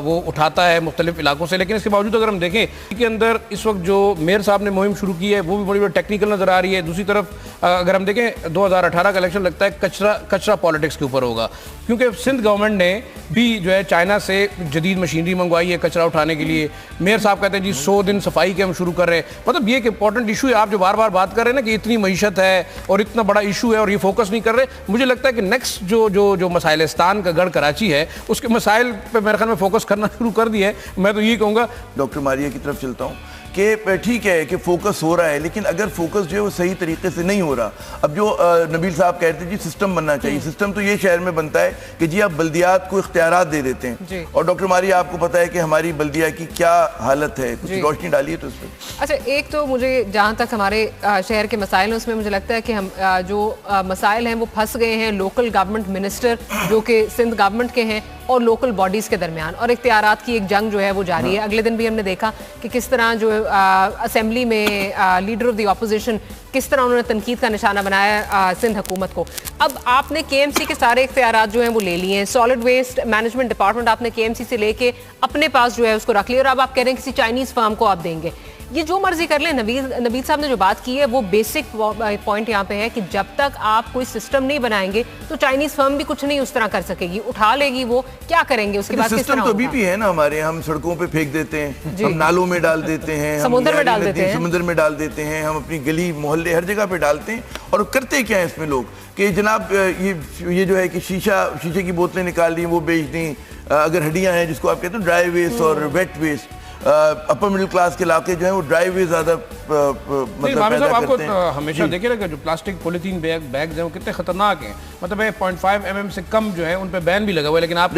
वो उठाता है मुख्तलिफ इलाकों से, लेकिन इसके बावजूद अगर हम देखें के अंदर इस वक्त जो मेयर साहब ने मुहिम शुरू की है वो भी बड़ी बड़ी टेक्निकल नज़र आ रही है। दूसरी तरफ अगर हम देखें 2018 का इलेक्शन लगता है कचरा पॉलिटिक्स के ऊपर होगा, क्योंकि सिंध गवर्नमेंट ने भी जो है चाइना से जदीद मशीनरी मंगवाई है कचरा उठाने के लिए। मेयर साहब कहते हैं जी 100 दिन सफाई के हम शुरू कर रहे हैं। मतलब ये एक इंपॉर्टेंट इशू है, आप जो बार बार बात कर रहे हैं ना कि इतनी मईशत है और इतना बड़ा इशू है और ये फोकस नहीं कर रहे। मुझे लगता है कि नेक्स्ट जो मसाइलिस्तान का गढ़ कराची है उसके मसाइल पे मेरे ख्याल में फोकस करना शुरू कर दिया है। मैं तो यही कहूँगा, डॉक्टर मारिया की तरफ चलता हूँ कि ठीक है कि फोकस हो रहा है, लेकिन अगर फोकस जो है वो सही तरीके से नहीं हो रहा। अब जो नबील साहब कहते हैं जी सिस्टम बनना चाहिए, सिस्टम तो ये शहर में बनता है कि जी आप बल्दियात को इख्तियारात दे देते हैं। और डॉक्टर मारिया आपको पता है कि हमारी बल्दिया की क्या हालत है, कुछ रोशनी डालिए तो इस पर। अच्छा, एक तो मुझे जहाँ तक हमारे शहर के मसाइल हैं उसमें मुझे लगता है कि हम जो मसाइल हैं वो फंस गए हैं लोकल गवर्नमेंट मिनिस्टर जो कि सिंध गवर्नमेंट के हैं और लोकल बॉडीज़ के दरमियान, और इख्तियारात की एक जंग जो है वो जारी है। अगले दिन भी हमने देखा कि किस तरह जो असेंबली में लीडर ऑफ द ऑपोजिशन किस तरह उन्होंने तनकीद का निशाना बनाया सिंध हुकूमत को। अब आपने केएमसी के सारे इख्तियारात जो हैं वो ले लिए हैं, सॉलिड वेस्ट मैनेजमेंट डिपार्टमेंट आपने केएमसी से लेके अपने पास जो है उसको रख लिया, और अब आप कह रहे हैं किसी चाइनीज़ फर्म को आप देंगे। ये जो मर्जी कर लें। नबील साहब ने जो बात की है वो बेसिक पॉइंट यहाँ पे है कि जब तक आप कोई सिस्टम नहीं बनाएंगे तो चाइनीज फर्म भी कुछ नहीं उस तरह कर सकेगी, उठा लेगी, वो क्या करेंगे उसके बाद? सिस्टम तो अभी भी है ना हमारे, हम सड़कों पे फेंक देते हैं, हम नालों में डाल देते हैं, समुद्र में डाल देते हैं, समुद्र में डाल देते हैं, हम अपनी गली मोहल्ले हर जगह पे डालते हैं। और करते क्या है इसमें लोग कि जनाब ये जो है कि शीशे की बोतलें निकाल दी वो बेच दी, अगर हड्डियां हैं जिसको आप कहते हैं ड्राई वेस्ट और wet waste, upper middle class के इलाके जो है वो ड्राई वे ज्यादा मतलब आपको हमेशा देखे ना जो प्लास्टिक पॉलीथीन बैग हैं वो कितने खतरनाक हैं। मतलब 0.5 mm से कम जो है उन पे बैन भी लगा हुआ है, लेकिन आप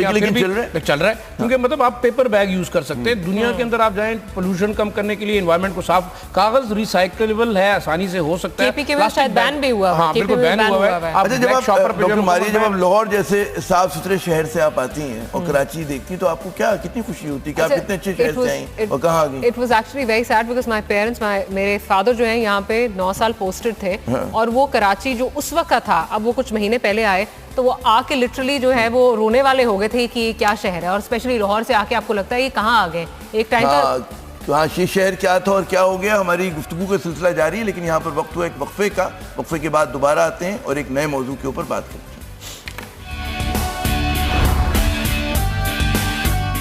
चल रहा है क्योंकि मतलब आप पेपर बैग यूज कर सकते हैं। दुनिया के अंदर आप जाएं पोल्यूशन कम करने के लिए, एनवायरमेंट को साफ, कागज रिसाइकलेबल है, आसानी से हो सकता है। शायद बैन भी हुआ, हाँ बिल्कुल बैन हुआ है। अच्छा, जब आप लाहौर जैसे साफ सुथरे शहर से आप आती हैं और कराची देखती तो आपको क्या कितनी खुशी होती कि आप कितने अच्छे शहर से आई और कहाँ आ गई? It was actually very sad because my parents, मेरे फादर जो हैं यहाँ पे 9 साल पोस्टेड थे और वो कराची जो उस वक्त का था, अब वो कुछ महीने पहले आए, तो वो आके लिटरली जो है वो रोने वाले हो गए थे कि क्या शहर है। और स्पेशली लाहौर से आके आपको लगता है ये कहाँ आ गए एक टाइम का। तो हाँ, ये शहर क्या था और क्या हो गया। हमारी गुफ्तगू का सिलसिला जारी है, लेकिन यहाँ पर वक्त हुआ एक वक्फे का। वक्फे के बाद दोबारा आते हैं और एक नए मौजू के ऊपर बात करते हैं।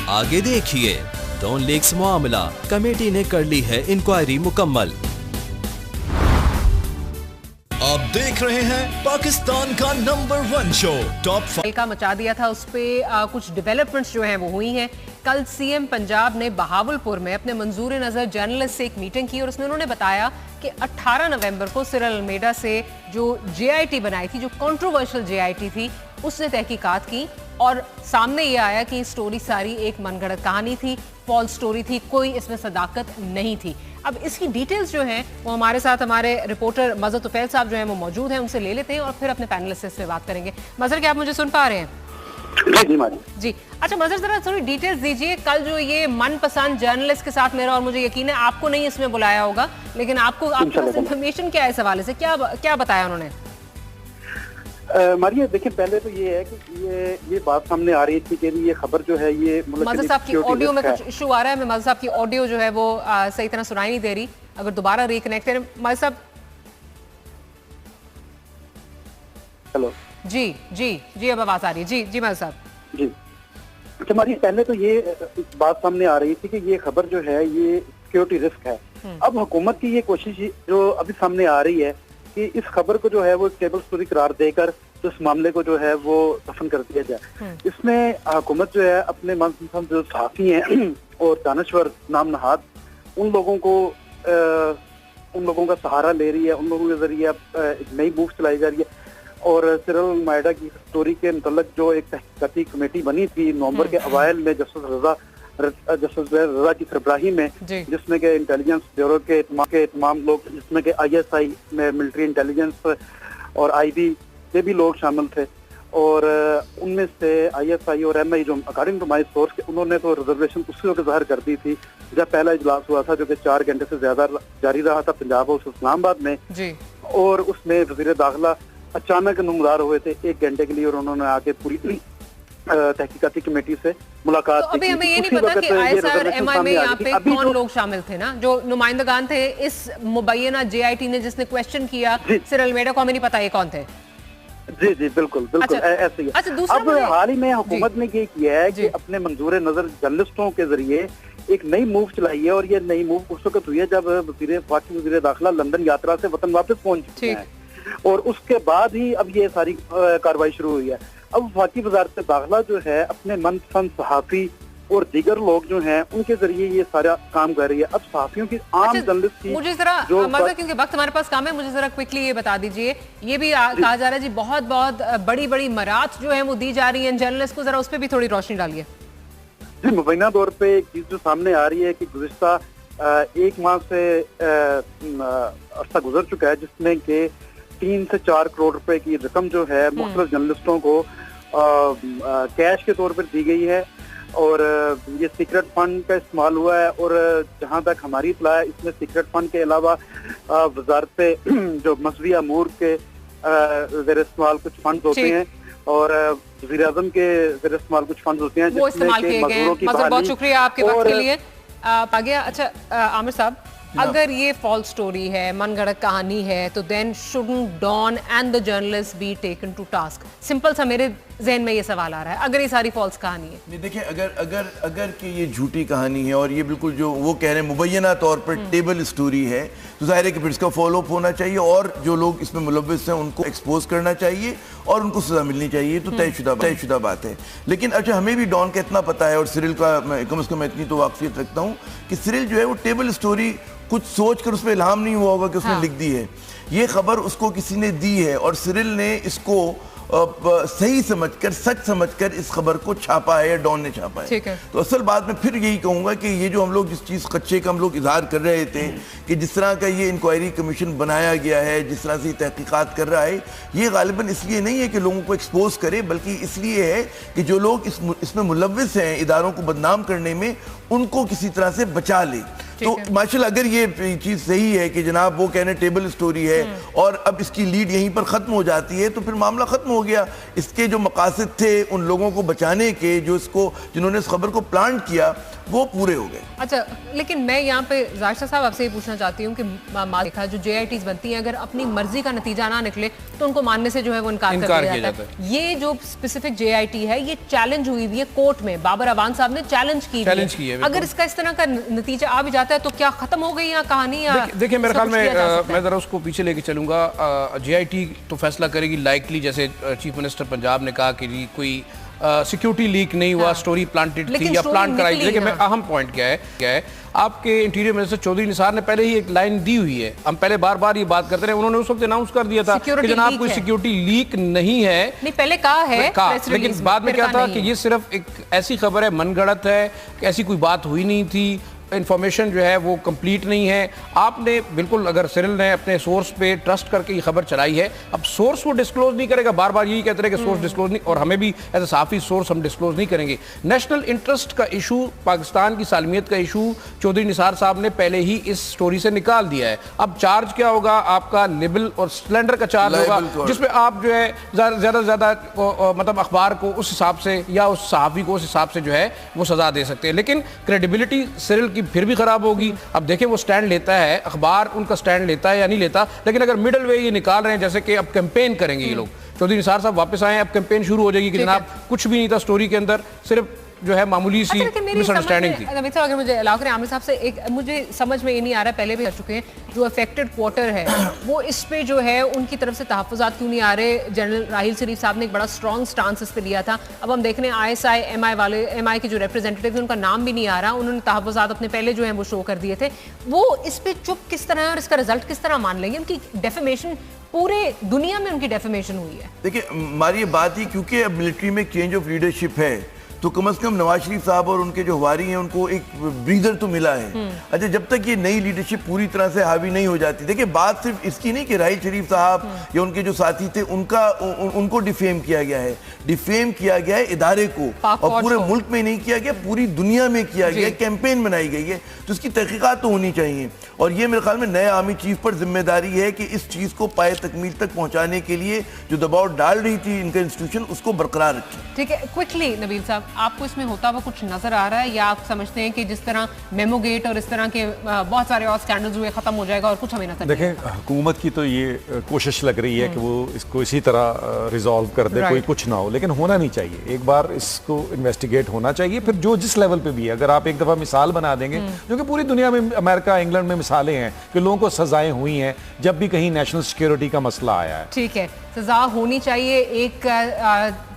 आगे देखिए, डॉन लेक्स मामला, कमेटी ने कर ली है इंक्वायरी मुकम्मल। आप देख रहे हैं पाकिस्तान का नंबर 1 शो टॉप 5 का मचा दिया था, उस पे कुछ डेवलपमेंट्स जो हैं वो हुई हैं। कल सीएम पंजाब ने बहावलपुर में अपने मंजूर नज़र जर्नलिस्ट से एक मीटिंग की और उसमें उन्होंने बताया कि 18 नवंबर को सिरल अलमेडा से जो JIT बनाई थी, जो कंट्रोवर्शियल JIT थी, उसने तहकीकात की और सामने ये आया कि स्टोरी सारी एक मनगढ़ंत कहानी थी, फॉल्स स्टोरी थी, कोई इसमें सदाकत नहीं थी। अब इसकी डिटेल्स जो हैं वो हमारे साथ हमारे रिपोर्टर मजहर तुफैल साहब जो हैं वो मौजूद हैं, उनसे ले लेते हैं और फिर अपने पैनलिस्ट से इस पे बात करेंगे। मजहर, क्या आप मुझे सुन पा रहे हैं? जी, अच्छा मजहर, जरा थोड़ी डिटेल्स दीजिए। कल जो ये मनपसंद जर्नलिस्ट के साथ मेरा, और मुझे यकीन है आपको नहीं इसमें बुलाया होगा, लेकिन आपको आपके पास इंफॉर्मेशन क्या है इस हवाले से, क्या बताया उन्होंने? मारिया, देखिए पहले तो ये है कि ये बात सामने आ रही थी कि ये खबर जो है ये मजहर साहब की ऑडियो में कुछ इशू आ रहा है, मैं मजहर साहब की ऑडियो जो है वो सही तरह सुनाई नहीं दे रही, अगर दोबारा रिकनेक्ट करें मजहर साहब। हेलो, जी अब आवाज आ रही है। जी मजहर साहब। जी अच्छा मारिया, पहले तो ये बात सामने आ रही थी कि ये खबर जो है ये सिक्योरिटी रिस्क है। अब हुकूमत की ये कोशिश जो अभी सामने आ रही है कि इस खबर को जो है वो टेबल स्टोरी करार देकर तो इस मामले को जो है वो दफन कर दिया जाए। इसमें हुकूमत जो है अपने मनपसंद जो सहाफी हैं और दानश्वर नाम नहाद उन लोगों का सहारा ले रही है, उन लोगों के जरिए एक नई मूव चलाई जा रही है। और सिरल मायडा की स्टोरी के मुतल्लिक जो एक तहकीकाती कमेटी बनी थी नवंबर के अवाइल में जस्टिस रजा की सरबराही में, जिसमें के इंटेलिजेंस ब्यूरो के तमाम लोग, जिसमें के ISI में मिलिट्री इंटेलिजेंस और IB के भी लोग शामिल थे। और उनमें से ISI और MI जो अकॉर्डिंग टू माई सोर्स उन्होंने तो रिजर्वेशन उसी वक्त जाहिर कर दी थी जब पहला इजलास हुआ था, जो कि 4 घंटे से ज्यादा जारी रहा था पंजाब और इस्लामाबाद में। और उसमें वजीर दाखिला अचानक नुमदार हुए थे 1 घंटे के लिए और उन्होंने आके पूरी तहकीकाती कमेटी से मुलाकात तो अभी हमें ये नहीं पता कि ISI और MI में यहाँ पे कौन लोग शामिल थे ना, जो नुमाइंदगान थे इस मुबैना JIT ने जिसने क्वेश्चन किया सिरल मेडा को, हमें नहीं पता ये कौन थे। जी बिल्कुल ऐसे ही। अच्छा, अब हाल ही में हुकूमत ने ये किया है कि अपने मंजूर नजर जर्नलिस्टों के जरिए एक नई मूव चलाई है। और ये नई मूव उस वक्त हुई है जब वजीर दाखिला लंदन यात्रा से वतन वापस पहुंच चुके हैं और उसके बाद ही अब ये सारी कार्रवाई शुरू हुई है। अब वफाकी वजारत दाखिला जो है अपने मनपसंद सहाफी और दीगर लोग जो हैं उनके जरिए ये सारा काम कर रही है। अब सहाफियों की आम जर्नलिस्ट की मुझे जरा मजा, क्योंकि वक्त हमारे पास कम है, मुझे जरा क्विकली ये बता दीजिए, ये भी कहा जा रहा है जी बहुत बड़ी मरात जो है वो दी जा रही है जर्नलिस्ट को, जरा उस पर भी थोड़ी रोशनी डालिए। जी, मुबैना तौर पे एक चीज जो सामने आ रही है कि गुज़िश्ता 1 माह से अरसा गुजर चुका है जिसमें के 3 से 4 करोड़ रुपए की रकम जो है मुख्तलिफ जर्नलिस्टों को कैश के तौर पर दी गई है। और ये सीक्रेट फंड का इस्तेमाल हुआ है। और जहां तक हमारी इत्तला है इसमें सीक्रेट फंड के अलावा वजारत जो मसवी अमूर के ज़ेर इस्तेमाल कुछ फंड होते हैं और वज़ीर आज़म के ज़ेर इस्तेमाल कुछ फंड होते हैं, वो इस्तेमाल किए गए। बहुत शुक्रिया आपके वक्त के लिए। अच्छा आमिर साहब, अगर ये फॉल्स स्टोरी है, मनगढ़ंत कहानी है, तो then shouldn't Dawn and the journalist be taken to task? Simple सा मेरे ज़हन में ये सवाल आ रहा है, अगर ये सारी फॉल्स कहानी है। नहीं, देखिए अगर कि ये झूठी कहानी है और ये बिल्कुल जो वो कह रहे हैं मुबैना तौर पर टेबल स्टोरी है, तो जाहिर है कि फिर इसका फॉलो अप होना चाहिए और जो लोग इसमें मुलव्विस हैं उनको एक्सपोज करना चाहिए और उनको सजा मिलनी चाहिए। तो तयशुदा बात है। लेकिन अच्छा, हमें भी डॉन का इतना पता है और सिरिल का कम से कम इतनी तो वाकफियत रखता हूँ कि सिरिल जो है वो टेबल स्टोरी कुछ सोच कर उस पर इल्हाम नहीं हुआ होगा कि उसने लिख दी है। ये खबर उसको किसी ने दी है और सिरिल ने इसको सही समझकर, सच समझकर इस खबर को छापा है या डॉन ने छापा है। तो असल बात में फिर यही कहूंगा कि ये जो हम लोग जिस चीज़ कच्चे का हम लोग इजहार कर रहे थे कि जिस तरह का ये इंक्वायरी कमीशन बनाया गया है, जिस तरह से तहकीकात कर रहा है, ये गालिबन इसलिए नहीं है कि लोगों को एक्सपोज करे, बल्कि इसलिए है कि जो लोग इसमें मुलव्विस हैं इदारों को बदनाम करने में, उनको किसी तरह से बचा ले। तो माशाल्लाह अगर ये चीज सही है कि जनाब वो कहने टेबल स्टोरी है और अब इसकी लीड यहीं पर खत्म हो जाती है, तो फिर मामला खत्म हो गया। इसके जो मकासद थे उन लोगों को बचाने के, जिन्होंने इस खबर को प्लांट किया, वो पूरे हो गए। अच्छा, लेकिन मैं यहाँ पे जायशा साहब आपसे ये पूछना चाहती हूँ कि देखा जो JITs बनती हैं, अगर अपनी मर्जी का नतीजा ना निकले तो उनको मानने से जो है वो इनकार कर दिया जाता है। ये जो स्पेसिफिक JIT है ये चैलेंज हुई हुई है कोर्ट में, बाबर अवान साहब ने चैलेंज की है। अगर इसका इस तरह का नतीजा आ भी जाता है तो क्या खत्म हो गई यहाँ कहानी? देखिए मेरे ख्याल में मैं जरा उसको पीछे लेके चलूंगा। JIT तो फैसला करेगी लाइकली, जैसे चीफ मिनिस्टर पंजाब ने कहा कि कोई सिक्योरिटी लीक नहीं हुआ, स्टोरी प्लांटेड थी या प्लांट कराई थी। लेकिन अहम पॉइंट क्या है आपके इंटीरियर मिनिस्टर चौधरी निसार ने पहले ही एक लाइन दी हुई है, हम पहले बार बार ये बात करते रहे, उन्होंने उस वक्त अनाउंस कर दिया था कि जनाब कोई सिक्योरिटी लीक नहीं है। नहीं, पहले कहा है, लेकिन बाद में क्या था कि ये सिर्फ एक ऐसी खबर है, मनगढ़ंत है, ऐसी कोई बात हुई नहीं थी, इंफॉर्मेशन जो है वो कंप्लीट नहीं है। आपने बिल्कुल, अगर सिरिल ने अपने सोर्स पे ट्रस्ट करके ये खबर चलाई है, अब सोर्स वो डिस्क्लोज नहीं करेगा, बार बार यही कहते रहे कि सोर्स डिस्क्लोज नहीं, और हमें भी एज ए साफी सोर्स हम डिस्क्लोज नहीं करेंगे। नेशनल इंटरेस्ट का इशू, पाकिस्तान की सालमियत का इशू चौधरी निसार साहब ने पहले ही इस स्टोरी से निकाल दिया है। अब चार्ज क्या होगा आपका, लेबल और सिलेंडर का चार्ज होगा, जिसमें आप जो है ज्यादा से ज्यादा मतलब अखबार को उस हिसाब से या उस सहाफी को उस हिसाब से जो है वो सजा दे सकते हैं। लेकिन क्रेडिबिलिटी सिरिल फिर भी खराब होगी। अब देखें वो स्टैंड लेता है, अखबार उनका स्टैंड लेता है या नहीं लेता, लेकिन अगर मिडल वे ये निकाल रहे हैं, जैसे कि अब कैंपेन करेंगे ये लोग, चौधरी निसार साहब वापस आए, अब कैंपेन शुरू हो जाएगी कि जनाब कुछ भी नहीं था स्टोरी के अंदर, सिर्फ जो है मामूली सी मिसअंडरस्टैंडिंग थी। नवीद साहब, अगर मुझे अलाउ करें आमिर साहब से, एक मुझे समझ में ये नहीं आ रहा, पहले भी कर चुके हैं, जो अफेक्टेड क्वार्टर है वो इस पे जो है उनकी तरफ से तहफ़्फ़ुज़ात क्यों नहीं आ रहे? जनरल राहिल शरीफ साहब ने एक बड़ा स्ट्रॉन्ग स्टांस इस पे लिया था। अब हम देख रहे हैं ISI MI वाले, MI के जो रिप्रेजेंटेटिव हैं उनका नाम भी नहीं आ रहा, उन्होंने तहफ़्फ़ुज़ात अपने पहले जो है वो शो कर दिए थे। वो इस पे चुप किस तरह है और इसका रिजल्ट किस तरह मान लेंगे? उनकी डेफेमेशन पूरे दुनिया में उनकी डेफेमेशन हुई है। देखिए हमारी ये बात ही, क्योंकि अब मिलिट्री में चेंज ऑफ लीडरशिप है, तो कम से कम नवाज शरीफ साहब और उनके जो हवारी हैं उनको एक ब्रीदर तो मिला है। अच्छा, जब तक ये नई लीडरशिप पूरी तरह से हावी नहीं हो जाती, देखिए बात सिर्फ इसकी नहीं कि राहिल शरीफ साहब या उनके जो साथी थे उनको डिफेम किया गया है, डिफेम किया गया है इदारे को, और पूरे मुल्क में नहीं किया गया, पूरी दुनिया में किया गया, कैंपेन बनाई गई है, तो इसकी तहकीकात तो होनी चाहिए। और ये मेरे ख्याल में नए आर्मी चीफ पर जिम्मेदारी है कि इस चीज़ को पाए तकमील तक पहुँचाने के लिए जो दबाव डाल रही थी इनका इंस्टीट्यूशन, उसको बरकरार रखें। ठीक है, क्विकली नबील साहब, आपको इसमें होता हुआ कुछ नजर आ रहा है, या आप समझते हैं कि जिस तरह मेमो गेट और इस तरह के बहुत सारे और स्कैंडल्स हुए खत्म हो जाएगा और कुछ हमें नजर? देखें, हुकूमत की तो ये कोशिश लग रही है कि वो इसको इसी तरह रिजॉल्व कर दे, कोई कुछ ना हो, लेकिन होना नहीं चाहिए। एक बार इसको इन्वेस्टिगेट होना चाहिए, फिर जो जिस लेवल पे भी है, अगर आप एक दफा मिसाल बना देंगे, जो कि पूरी दुनिया में, अमेरिका इंग्लैंड में मिसालें हैं कि लोगों को सजाएं हुई हैं जब भी कहीं नेशनल सिक्योरिटी का मसला आया है। ठीक है, सजा होनी चाहिए, एक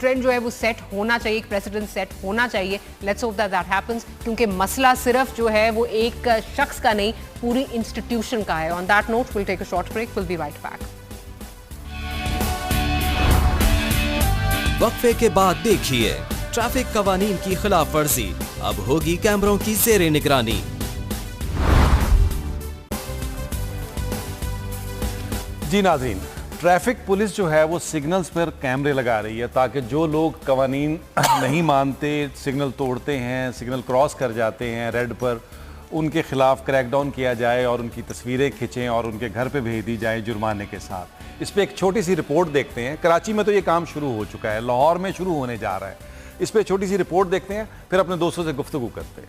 ट्रेंड जो है वो सेट होना चाहिए, एक प्रेसिडेंट सेट होना चाहिए। लेट्स होप दैट हैपेंस, क्योंकि मसला सिर्फ जो है वो एक शख्स का नहीं, पूरी इंस्टीट्यूशन का है। On that note will take a short break, will be right back. वक्फे के बाद देखिए ट्रैफिक कवानीन की खिलाफ वर्जी, अब होगी कैमरों की ज़ेरे निगरानी। जी नाज़रीन, ट्रैफिक पुलिस जो है वो सिग्नल्स पर कैमरे लगा रही है ताकि जो लोग कवानीन नहीं मानते, सिग्नल तोड़ते हैं, सिग्नल क्रॉस कर जाते हैं रेड पर, उनके खिलाफ क्रैकडाउन किया जाए और उनकी तस्वीरें खींचें और उनके घर पे भेज दी जाए जुर्माने के साथ। इस पर एक छोटी सी रिपोर्ट देखते हैं। कराची में तो ये काम शुरू हो चुका है, लाहौर में शुरू होने जा रहा है। इस पर छोटी सी रिपोर्ट देखते हैं, फिर अपने दोस्तों से गुफ्तगू करते हैं।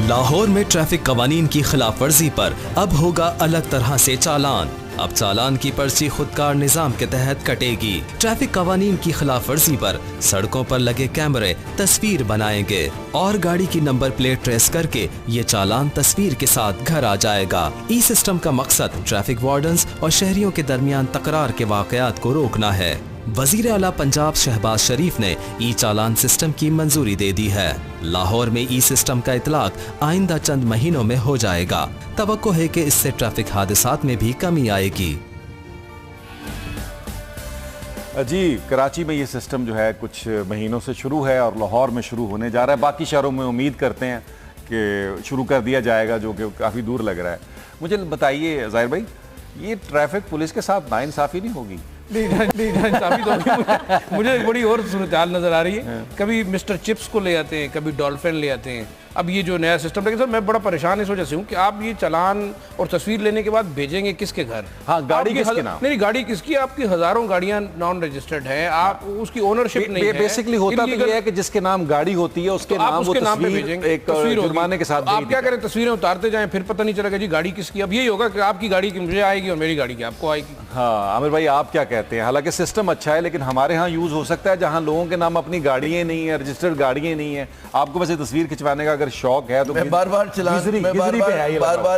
लाहौर में ट्रैफिक कवानीन की खिलाफ वर्जी पर अब होगा अलग तरह से चालान। अब चालान की पर्ची खुदकार निजाम के तहत कटेगी। ट्रैफिक कवानीन की खिलाफ वर्जी पर सड़कों पर लगे कैमरे तस्वीर बनाएंगे और गाड़ी की नंबर प्लेट ट्रेस करके ये चालान तस्वीर के साथ घर आ जाएगा। ई सिस्टम का मकसद ट्रैफिक वार्डन्स और शहरियों के दरमियान तकरार के वाकयात को रोकना है। वजीर आला पंजाब शहबाज शरीफ ने ई चालान सिस्टम की मंजूरी दे दी है। लाहौर में ई सिस्टम का इतलाक आइंदा चंद महीनों में हो जाएगा। तवक्को है कि इससे ट्रैफिक हादसात में भी कमी आएगी। जी, कराची में ये सिस्टम जो है कुछ महीनों से शुरू है और लाहौर में शुरू होने जा रहा है। बाकी शहरों में उम्मीद करते हैं कि शुरू कर दिया जाएगा, जो कि काफ़ी दूर लग रहा है। मुझे बताइए ज़ाहिर भाई, ये ट्रैफिक पुलिस के साथ नाइंसाफ़ी नहीं होगी? मुझे बड़ी और सूरत हाल नजर आ रही है। कभी मिस्टर चिप्स को ले आते हैं, कभी डॉल्फिन ले आते हैं। अब ये जो नया सिस्टम, लेकिन सर मैं बड़ा परेशान इस वजह से हूँ कि आप ये चालान और तस्वीर लेने के बाद भेजेंगे किसके घर? हाँ, गाड़ी किसके नाम? नहीं, गाड़ी किसकी? आपकी हज़ारों गाड़ियाँ नॉन रजिस्टर्ड हैं, आप उसकी ओनरशिप नहीं है। बेसिकली होता तो ये है कि जिसके नाम गाड़ी होती है उसके नाम वो तस्वीर एक जुर्माने के साथ। आप क्या करें, तस्वीरें उतारते जाएं, फिर पता नहीं चलेगा जी गाड़ी किसकी। अब यही होगा कि आपकी गाड़ी की मुझे आएगी और मेरी गाड़ी की आपको आएगी। हाँ आमिर भाई, आप क्या कहते हैं? हालांकि सिस्टम अच्छा है, लेकिन हमारे यहाँ यूज हो सकता है जहाँ लोगों के नाम अपनी गाड़ियाँ नहीं है, रजिस्टर्ड गाड़ियाँ नहीं है। आपको वैसे तस्वीर खिंचवाने का अगर शौक है तो मैं बार बार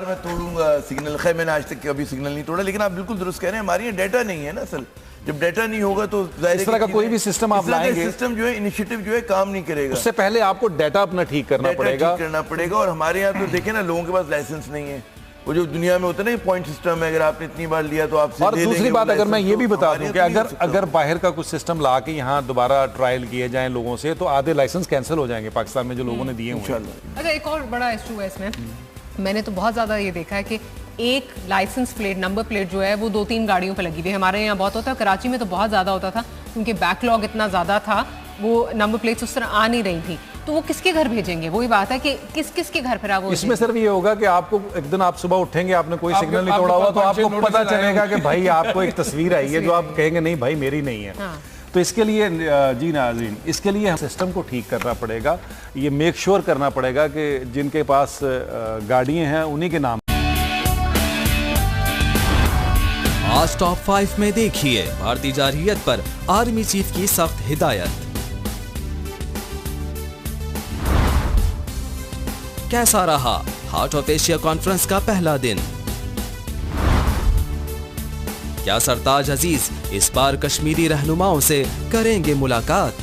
मैं तोड़ूंगा सिग्नल। खैर मैंने आज तक कभी सिग्नल नहीं तोड़ा, लेकिन आप बिल्कुल दुरुस्त कह रहे हैं, हमारे यहाँ डाटा नहीं है ना असल। जब डाटा नहीं होगा तो इस तरह का कोई भी सिस्टम आप लाएंगे, सिस्टम जो है इनिशिएटिव जो है काम नहीं करेगा। उससे पहले आपको डाटा अपना ठीक करना पड़ेगा। और हमारे यहाँ तो देखे ना, लोगों के पास लाइसेंस नहीं है। वो जो दुनिया में होता है ना पॉइंट सिस्टम है, अगर आपने इतनी बार लिया तो आपसे और दूसरी बात अगर मैं ये भी बता दूं कि अगर बाहर का कुछ सिस्टम ला के यहाँ दोबारा ट्रायल किए जाएं लोगों से, तो आधे लाइसेंस कैंसिल हो जाएंगे पाकिस्तान में जो लोगों ने दिए हुए हैं। अच्छा, एक और बड़ा इशू है इसमें, मैंने तो बहुत ज्यादा ये देखा है कि एक लाइसेंस प्लेट, नंबर प्लेट जो है वो 2-3 गाड़ियों पे लगी हुई है। हमारे यहाँ बहुत होता है, कराची में तो बहुत ज्यादा होता था, क्योंकि बैकलॉग इतना ज्यादा था, वो नंबर प्लेट्स उस तरह आ नहीं रही थी। तो वो किसके घर भेजेंगे? वही बात है कि किस के घर पर वो। इसमें सिर्फ ये होगा कि आपको एक दिन आप सुबह उठेंगे, आपने कोई सिग्नल नहीं तोड़ा हुआ, तो आपको पता चलेगा कि भाई आपको एक तस्वीर आई है जो आप कहेंगे नहीं भाई मेरी नहीं है। तो इसके लिए जी नाज़रीन, इसके लिए सिस्टम को ठीक करना पड़ेगा, ये मेक श्योर करना पड़ेगा कि जिनके पास गाड़ियां हैं उन्हीं के नाम। आज टॉप 5 में देखिए भारतीय जारहियत पर आर्मी चीफ की सख्त हिदायत। कैसा रहा हार्ट ऑफ एशिया कॉन्फ्रेंस का पहला दिन? क्या सरताज अजीज इस बार कश्मीरी रहनुमाओं से करेंगे मुलाकात?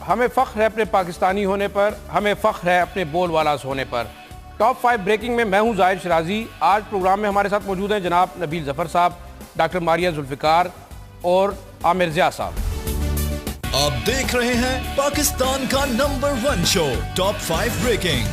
हमें फख्र है अपने पाकिस्तानी होने पर, हमें फख्र है अपने बोलवालास होने पर। टॉप 5 ब्रेकिंग में मैं हूं जाहिद शिराजी। आज प्रोग्राम में हमारे साथ मौजूद हैं जनाब नबील जफर साहब, डॉक्टर मारिया जुल्फिकार और आमिर ज़िया साहब। आप देख रहे हैं पाकिस्तान का नंबर 1 शो टॉप 5 ब्रेकिंग।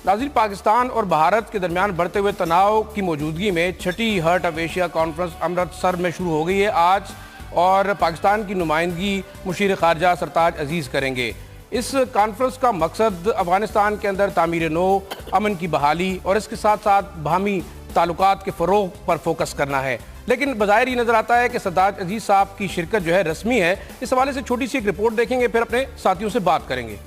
नाज़रीन, पाकिस्तान और भारत के दरमियान बढ़ते हुए तनाव की मौजूदगी में छठी heart of Asia conference Amritsar में शुरू हो गई है आज, और पाकिस्तान की नुमाइंदगी मुशीर खारजा सरताज अजीज़ करेंगे। इस कॉन्फ्रेंस का मकसद अफगानिस्तान के अंदर तामीर नो, अमन की बहाली और इसके साथ साथ बाहमी ताल्लुकात के फ़रोग़ पर फोकस करना है। लेकिन बज़ाहिर ये नज़र आता है कि सरताज अजीज़ साहब की शिरकत जो है रस्मी है। इस हवाले से छोटी सी एक रिपोर्ट देखेंगे, फिर अपने साथियों से बात करेंगे।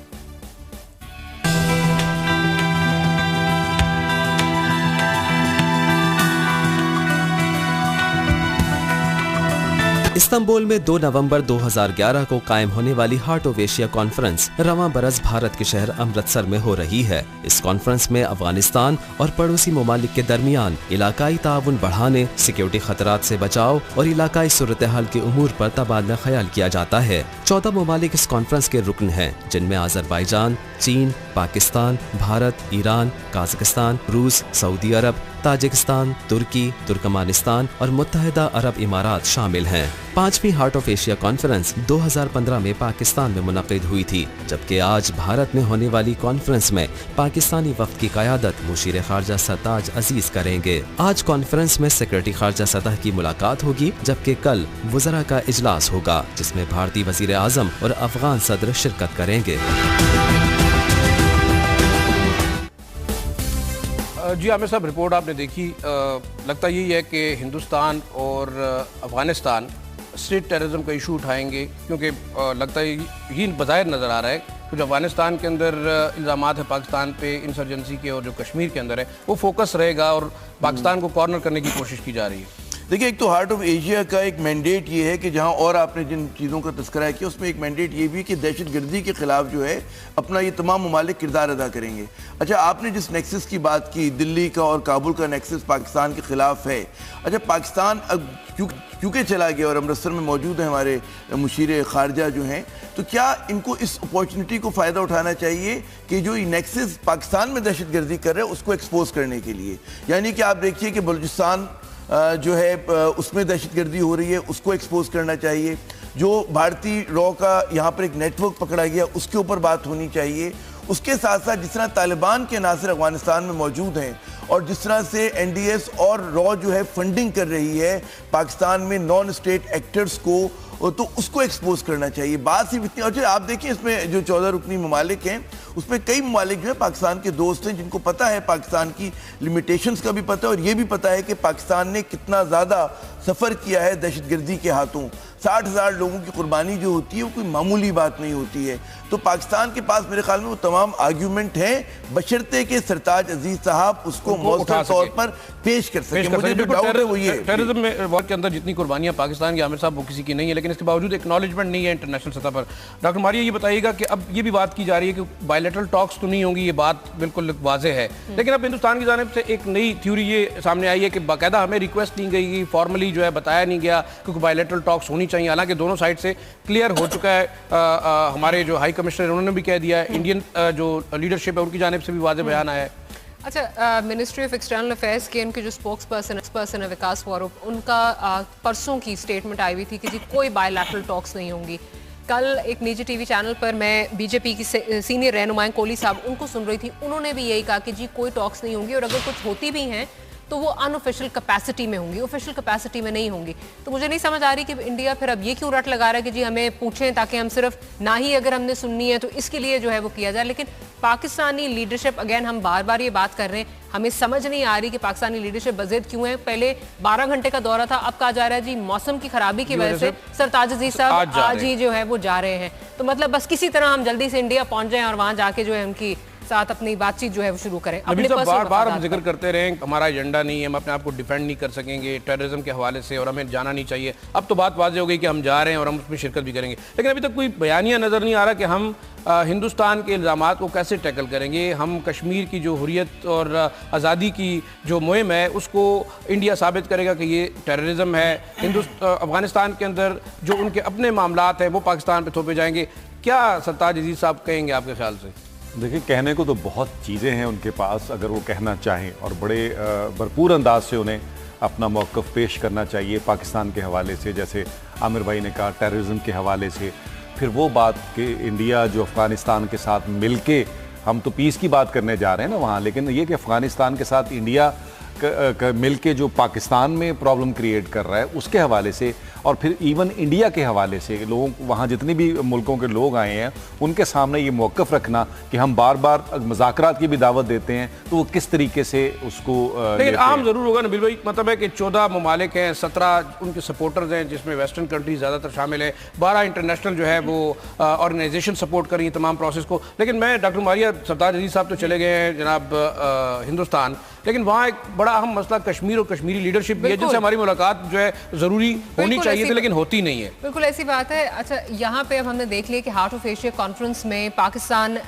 इस्तांबुल में 2 नवंबर 2011 को कायम होने वाली हार्ट ऑफ एशिया कॉन्फ्रेंस रवां बरस भारत के शहर अमृतसर में हो रही है। इस कॉन्फ्रेंस में अफगानिस्तान और पड़ोसी ममालिक के दरमियान इलाकाई ताउन बढ़ाने, सिक्योरिटी खतरात से बचाव और इलाकाई सूरत हाल के उमूर पर तबादला ख्याल किया जाता है। 14 ममालिक इस कॉन्फ्रेंस के रुकन हैं, जिनमें आज़रबाईजान, चीन, पाकिस्तान, भारत, ईरान, काज़ाकिस्तान, रूस, सऊदी अरब, ताजिकिस्तान, तुर्की, तुर्कमानिस्तान और मुत्तहिदा अरब इमारात शामिल हैं। 5वीं हार्ट ऑफ एशिया कॉन्फ्रेंस 2015 में पाकिस्तान में मुनक़िद हुई थी, जबकि आज भारत में होने वाली कॉन्फ्रेंस में पाकिस्तानी वफ़द की क़यादत मुशीर खारजा सरताज अजीज़ करेंगे। आज कॉन्फ्रेंस में सेक्रेटरी खारजा सतह की मुलाकात होगी, जबकि कल वज़रा का इजलास होगा, जिसमें भारतीय वज़ीर आज़म और अफगान सदर शिरकत करेंगे। जी आमिर साहब, रिपोर्ट आपने देखी, लगता यही है कि हिंदुस्तान और अफ़गानिस्तान स्टेट टेररिज्म का इशू उठाएंगे, क्योंकि लगता है यही बज़ाहिर नज़र आ रहा है कि जो अफ़गानिस्तान के अंदर इल्ज़ामात है पाकिस्तान पे इंसर्जेंसी के, और जो कश्मीर के अंदर है वो फोकस रहेगा और पाकिस्तान को कॉर्नर करने की कोशिश की जा रही है। देखिए, एक तो हार्ट ऑफ एशिया का एक मैंडेट ये है कि जहां और आपने जिन चीज़ों का तस्करा किया उसमें एक मैंडेट ये भी कि दहशतगर्दी के खिलाफ जो है अपना ये तमाम ममालिक किरदार अदा करेंगे। अच्छा, आपने जिस नेक्सस की बात की, दिल्ली का और काबुल का नेक्सस पाकिस्तान के खिलाफ है। अच्छा, पाकिस्तान अब क्योंकि चला गया और अमृतसर में मौजूद है हमारे मुशीर खारजा जो हैं, तो क्या इनको इस अपॉर्चुनिटी को फ़ायदा उठाना चाहिए कि जो ये नेक्सस पाकिस्तान में दहशतगर्दी कर रहे हैं उसको एक्सपोज करने के लिए? यानी कि आप देखिए कि बलूचिस्तान जो है उसमें दहशतगर्दी हो रही है, उसको एक्सपोज करना चाहिए। जो भारतीय रॉ का यहाँ पर एक नेटवर्क पकड़ा गया उसके ऊपर बात होनी चाहिए। उसके साथ साथ जिस तरह तालिबान के नासिर अफगानिस्तान में मौजूद हैं और जिस तरह से NDS और रॉ जो है फंडिंग कर रही है पाकिस्तान में नॉन स्टेट एक्टर्स को, तो उसको एक्सपोज करना चाहिए। बात सिर्फ इतनी। और आप देखिए इसमें जो 14 रुकनी ममालिक हैं उसमें कई ममालिक जो है पाकिस्तान के दोस्त हैं, जिनको पता है पाकिस्तान की लिमिटेशंस का भी पता है और ये भी पता है कि पाकिस्तान ने कितना ज़्यादा सफ़र किया है दहशतगर्दी के हाथों। 60,000 लोगों की कुर्बानी जो होती है वो कोई मामूली बात नहीं होती है। तो पाकिस्तान के पास मेरे ख्याल में वो तमाम आर्ग्यूमेंट हैं, बशर्ते के सरताज अजीज साहब उसको मौसम तौर पर पेश कर सके। मुझे जो डाउट है वो ये टेररिज्म में वॉर के अंदर जितनी कुर्बानियां पाकिस्तान के आमिर साहब वो किसी की नहीं है, लेकिन इसके बावजूद एक्नॉलेजमेंट नहीं है इंटरनेशनल सतह पर। डॉक्टर मारिया ये बताइएगा कि अब ये भी बात की जा रही है कि बायलैटरल टॉक्स तो नहीं होंगी, ये बात बिल्कुल वाज़ेह है, लेकिन अब हिंदुस्तान की जानिब से एक नई थ्योरी ये सामने आई है कि बाकायदा हमें रिक्वेस्ट नहीं गई, फॉर्मली जो है बताया नहीं गया क्योंकि बायलैटरल टॉक्स होनी चाहिए। हालांकि दोनों साइड से क्लियर हो चुका है, हमारे जो हाई कमिश्नर उन्होंने भी कह दिया है, इंडियन जो लीडरशिप है उनकी जानिब से भी वाज़ेह बयान आया है। अच्छा, मिनिस्ट्री ऑफ एक्सटर्नल अफेयर्स के उनके जो स्पोक्स पर्सन है विकास वारुप, उनका परसों की स्टेटमेंट आई हुई थी कि जी कोई बायलैटरल टॉक्स नहीं होंगी। कल एक निजी टीवी चैनल पर मैं बीजेपी की सीनियर रहनुमाई कोहली साहब उनको सुन रही थी, उन्होंने भी यही कहा कि जी कोई टॉक्स नहीं होंगी और अगर कुछ होती भी हैं तो वो अनऑफिशियल कैपेसिटी में होंगी, ऑफिशियल कैपेसिटी में नहीं होंगी। तो मुझे नहीं समझ आ रही कि इंडिया फिर अब ये क्यों रट लगा रहा है कि जी हमें पूछें ताकि हम सिर्फ ना ही अगर हमने सुननी है तो इसके लिए जो है वो किया जाए। लेकिन पाकिस्तानी लीडरशिप, अगेन हम बार बार ये बात कर रहे हैं, हमें समझ नहीं आ रही कि पाकिस्तानी लीडरशिप बज़ेद क्यों है। पहले 12 घंटे का दौरा था, अब कहा जा रहा है जी मौसम की खराबी की वजह से सरताज अजीज साहब आज ही जो है वो जा रहे हैं। तो मतलब बस किसी तरह हम जल्दी से इंडिया पहुंच जाएं और वहां जाके जो है उनकी साथ अपनी बातचीत जो है वो शुरू करें। अपने बार बार हम जिक्र करते रहे हमारा एजेंडा नहीं है, हम अपने आप को डिफेंड नहीं कर सकेंगे टेररिज्म के हवाले से और हमें जाना नहीं चाहिए। अब तो बात वाज़ेह हो गई कि हम जा रहे हैं और हम उसमें शिरकत भी करेंगे, लेकिन अभी तक कोई बयानिया नज़र नहीं आ रहा कि हम हिंदुस्तान के इल्ज़ामात को कैसे टैकल करेंगे। हम कश्मीर की जो हुर्रियत और आज़ादी की जो मुहिम है उसको इंडिया साबित करेगा कि ये टेररिज्म है। अफगानिस्तान के अंदर जो उनके अपने मामलात हैं वो पाकिस्तान पर थोपे जाएंगे। क्या सरताज अजीज साहब कहेंगे आपके ख्याल से? देखिए, कहने को तो बहुत चीज़ें हैं उनके पास, अगर वो कहना चाहें और बड़े भरपूर अंदाज से उन्हें अपना मौक़िफ़ पेश करना चाहिए पाकिस्तान के हवाले से। जैसे आमिर भाई ने कहा टेररिज्म के हवाले से, फिर वो बात कि इंडिया जो अफ़गानिस्तान के साथ मिलके, हम तो पीस की बात करने जा रहे हैं ना वहाँ, लेकिन ये कि अफ़गानिस्तान के साथ इंडिया मिलके जो पाकिस्तान में प्रॉब्लम क्रिएट कर रहा है उसके हवाले से, और फिर इवन इंडिया के हवाले से लोगों वहाँ जितने भी मुल्कों के लोग आए हैं उनके सामने ये मौक़िफ़ रखना कि हम बार बार मुज़ाकरात की भी दावत देते हैं तो वो किस तरीके से उसको लेकिन आम ज़रूर होगा नबील भाई, मतलब है कि 14 ममालिक हैं, 17 उनके सपोर्टर्स हैं जिसमें वेस्टर्न कंट्रीज ज़्यादातर शामिल है, 12 इंटरनेशनल जो है वो ऑर्गेनाइजेशन सपोर्ट कर रही है तमाम प्रोसेस को। लेकिन मैं डॉक्टर मारिया, सरताज अजीज साहब तो चले गए हैं जनाब हिंदुस्तान, लेकिन वहाँ एक बड़ा अहम मसला कश्मीर और कश्मीरी लीडरशिप भी है जिनसे हमारी मुलाकात जो है ज़रूरी होनी चाहिए थी लेकिन होती नहीं है। बिल्कुल ऐसी बात है। अच्छा, यहाँ पे अब हमने देख लिया कि हार्ट ऑफ एशिया कॉन्फ्रेंस में पाकिस्तान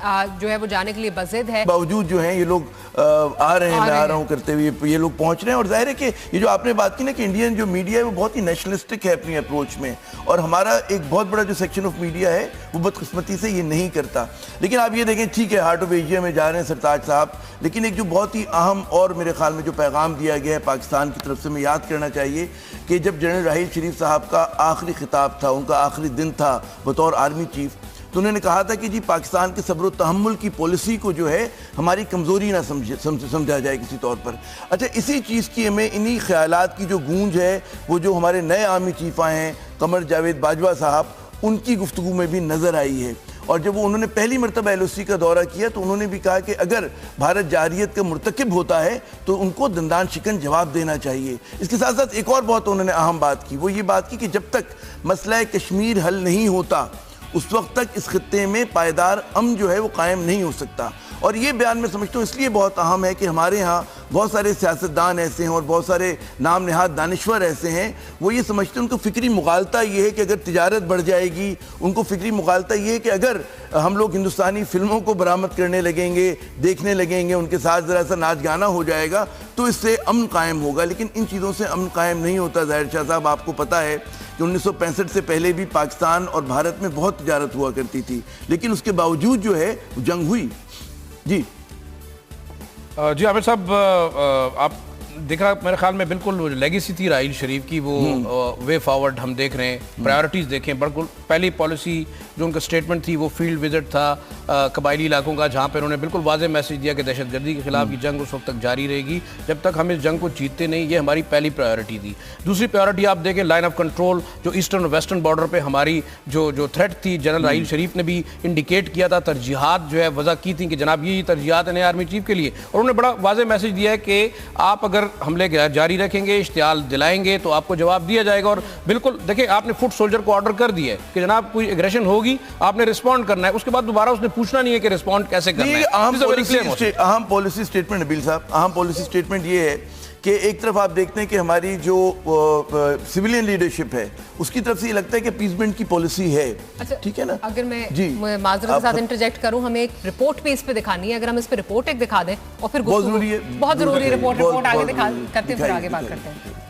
जो है वो जाने के लिए बज़िद है, बावजूद जो है ये लोग आ रहे हैं, मैं आ रहा हूँ करते हुए ये लोग पहुँच रहे हैं। और जाहिर है कि ये जो आपने बात की ना कि इंडियन जो मीडिया है वो बहुत ही नेशनलिस्टिक है अपनी अप्रोच में, और हमारा एक बहुत बड़ा जो सेक्शन ऑफ मीडिया है वो बदकिस्मती से ये नहीं करता। लेकिन आप ये देखें, ठीक है हार्ट ऑफ एशिया में जा रहे हैं सरताज साहब, लेकिन एक जो बहुत ही अहम और मेरे ख्याल में जो पैगाम दिया गया है पाकिस्तान की तरफ से, मैं याद करना चाहिए कि जब जनरल राहील शरीफ साहब का आखिरी खिताब था, उनका आखिरी दिन था बतौर आर्मी चीफ, तो उन्होंने कहा था कि जी पाकिस्तान के सब्र तहम्मुल की पॉलिसी को जो है हमारी कमज़ोरी ना समझा जाए किसी तौर पर। अच्छा, इसी चीज़ की हमें इन्हीं ख्यालात की जो गूंज है वो जो हमारे नए आर्मी चीफ आए हैं कमर जावेद बाजवा साहब, उनकी गुफ्तगू में भी नज़र आई है। और जब वो उन्होंने पहली मरतबा LOC का दौरा किया तो उन्होंने भी कहा कि अगर भारत जारियत का मुर्तकिब होता है तो उनको दंदान शिकन जवाब देना चाहिए। इसके साथ साथ एक और बहुत उन्होंने अहम बात की, वो ये बात की कि जब तक मसला कश्मीर हल नहीं होता उस वक्त तक इस खित्ते में पायदार अमन जो है वो कायम नहीं हो सकता। और ये बयान मैं समझता हूँ इसलिए बहुत अहम है कि हमारे यहाँ बहुत सारे सियासतदान ऐसे हैं और बहुत सारे नाम नहाद दानिश्वर ऐसे हैं, वो ये समझते हैं, उनको फिक्री मुगालता ये है कि अगर तिजारत बढ़ जाएगी, उनको फिक्री मुगालता ये है कि अगर हम लोग हिंदुस्तानी फिल्मों को बरामद करने लगेंगे, देखने लगेंगे, उनके साथ ज़रा सा नाच गाना हो जाएगा तो इससे अमन कायम होगा। लेकिन इन चीज़ों से अमन कायम नहीं होता। ज़ाहिर शाह साहब, आपको पता है कि 1965 से पहले भी पाकिस्तान और भारत में बहुत तिजारत हुआ करती थी, लेकिन उसके बावजूद जो है जंग हुई। जी जी आमिर साहब, आप देखा मेरे ख्याल में बिल्कुल लेगेसी थी राहील शरीफ की, वो वे फॉरवर्ड हम देख रहे हैं, प्रायोरिटीज़ देखें। बिल्कुल पहली पॉलिसी जो उनका स्टेटमेंट थी वो फील्ड विजिट था कबायली इलाकों का, जहाँ पर उन्होंने बिल्कुल वाज़ेह मैसेज दिया कि दहशतगर्दी के खिलाफ की जंग उस वक्त तक जारी रहेगी जब तक हम इस जंग को जीतते नहीं। ये हमारी पहली प्रायोरिटी थी। दूसरी प्रायोरिटी आप देखें, लाइन ऑफ कंट्रोल जो ईस्टर्न और वेस्टर्न बॉर्डर पर हमारी जो थ्रेट थी, जनरल राहील शरीफ ने भी इंडिकेट किया था, तरजीहात जो है वजह की थी कि जनाब ये तरजीहात है नए आर्मी चीफ के लिए, और उन्होंने बड़ा वाज़ेह मैसेज दिया है कि आप अगर अगर हमले जारी रखेंगे, इश्तियाल दिलाएंगे तो आपको जवाब दिया जाएगा। और बिल्कुल देखिए, आपने फुट सोल्जर को ऑर्डर कर दिया है कि जनाब कोई एग्रेशन होगी, आपने रिस्पॉन्ड करना है, उसके बाद दोबारा उसने पूछना नहीं है कि रिस्पॉन्ड कैसे करना है। अहम पॉलिसी स्टेटमेंट नबील साहब, अहम पॉलिसी स्टेटमेंट ये है कि एक तरफ आप देखते हैं कि हमारी जो सिविलियन लीडरशिप है उसकी तरफ से ये लगता है कि पीसमेंट की पॉलिसी है। अच्छा, ठीक है ना? अगर मैं माजरत के साथ इंटरजेक्ट करूं, हमें एक रिपोर्ट भी इस पे दिखानी है, अगर हम इस पे रिपोर्ट एक दिखा दें और फिर बहुत जरूरी है, बहुत जरूरी रिपोर्ट आगे करते हैं, फिर आगे बात करते हैं।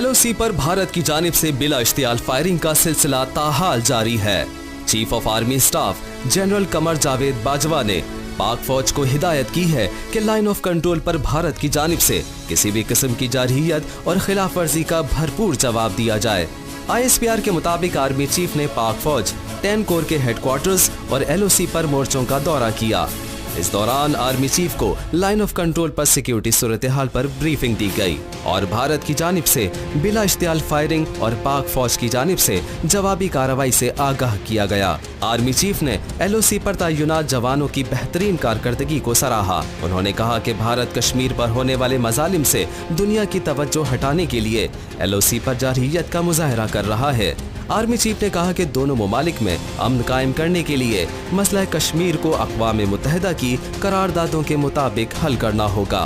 LOC पर भारत की जानिब से बिला इश्तियाल फायरिंग का सिलसिला ताहाल जारी है। Chief of army staff general Qamar Javed Bajwa ने पाक फौज को हिदायत की है कि लाइन ऑफ कंट्रोल पर भारत की जानिब से किसी भी किस्म की जारहियत और खिलाफ वर्जी का भरपूर जवाब दिया जाए। ISPR के मुताबिक आर्मी चीफ ने पाक फौज 10 कोर के हेडक्वार्टर्स और LOC पर मोर्चों का दौरा किया। इस दौरान आर्मी चीफ को लाइन ऑफ कंट्रोल पर सिक्योरिटी सूरत हाल पर ब्रीफिंग दी गई और भारत की जानिब से बिला इश्तियाल फायरिंग और पाक फौज की जानिब से जवाबी कार्रवाई से आगाह किया गया। आर्मी चीफ ने LOC पर तैनात जवानों की बेहतरीन कारकर्दगी को सराहा। उन्होंने कहा कि भारत कश्मीर पर होने वाले मजालिम से दुनिया की तवज्जो हटाने के लिए LOC पर जारहियत का मुजाहरा कर रहा है। आर्मी चीफ ने कहा कि दोनों ममालिक में अमन कायम करने के लिए मसला कश्मीर को अक़वाम मुत्तहिदा की करारदादों के मुताबिक हल करना होगा।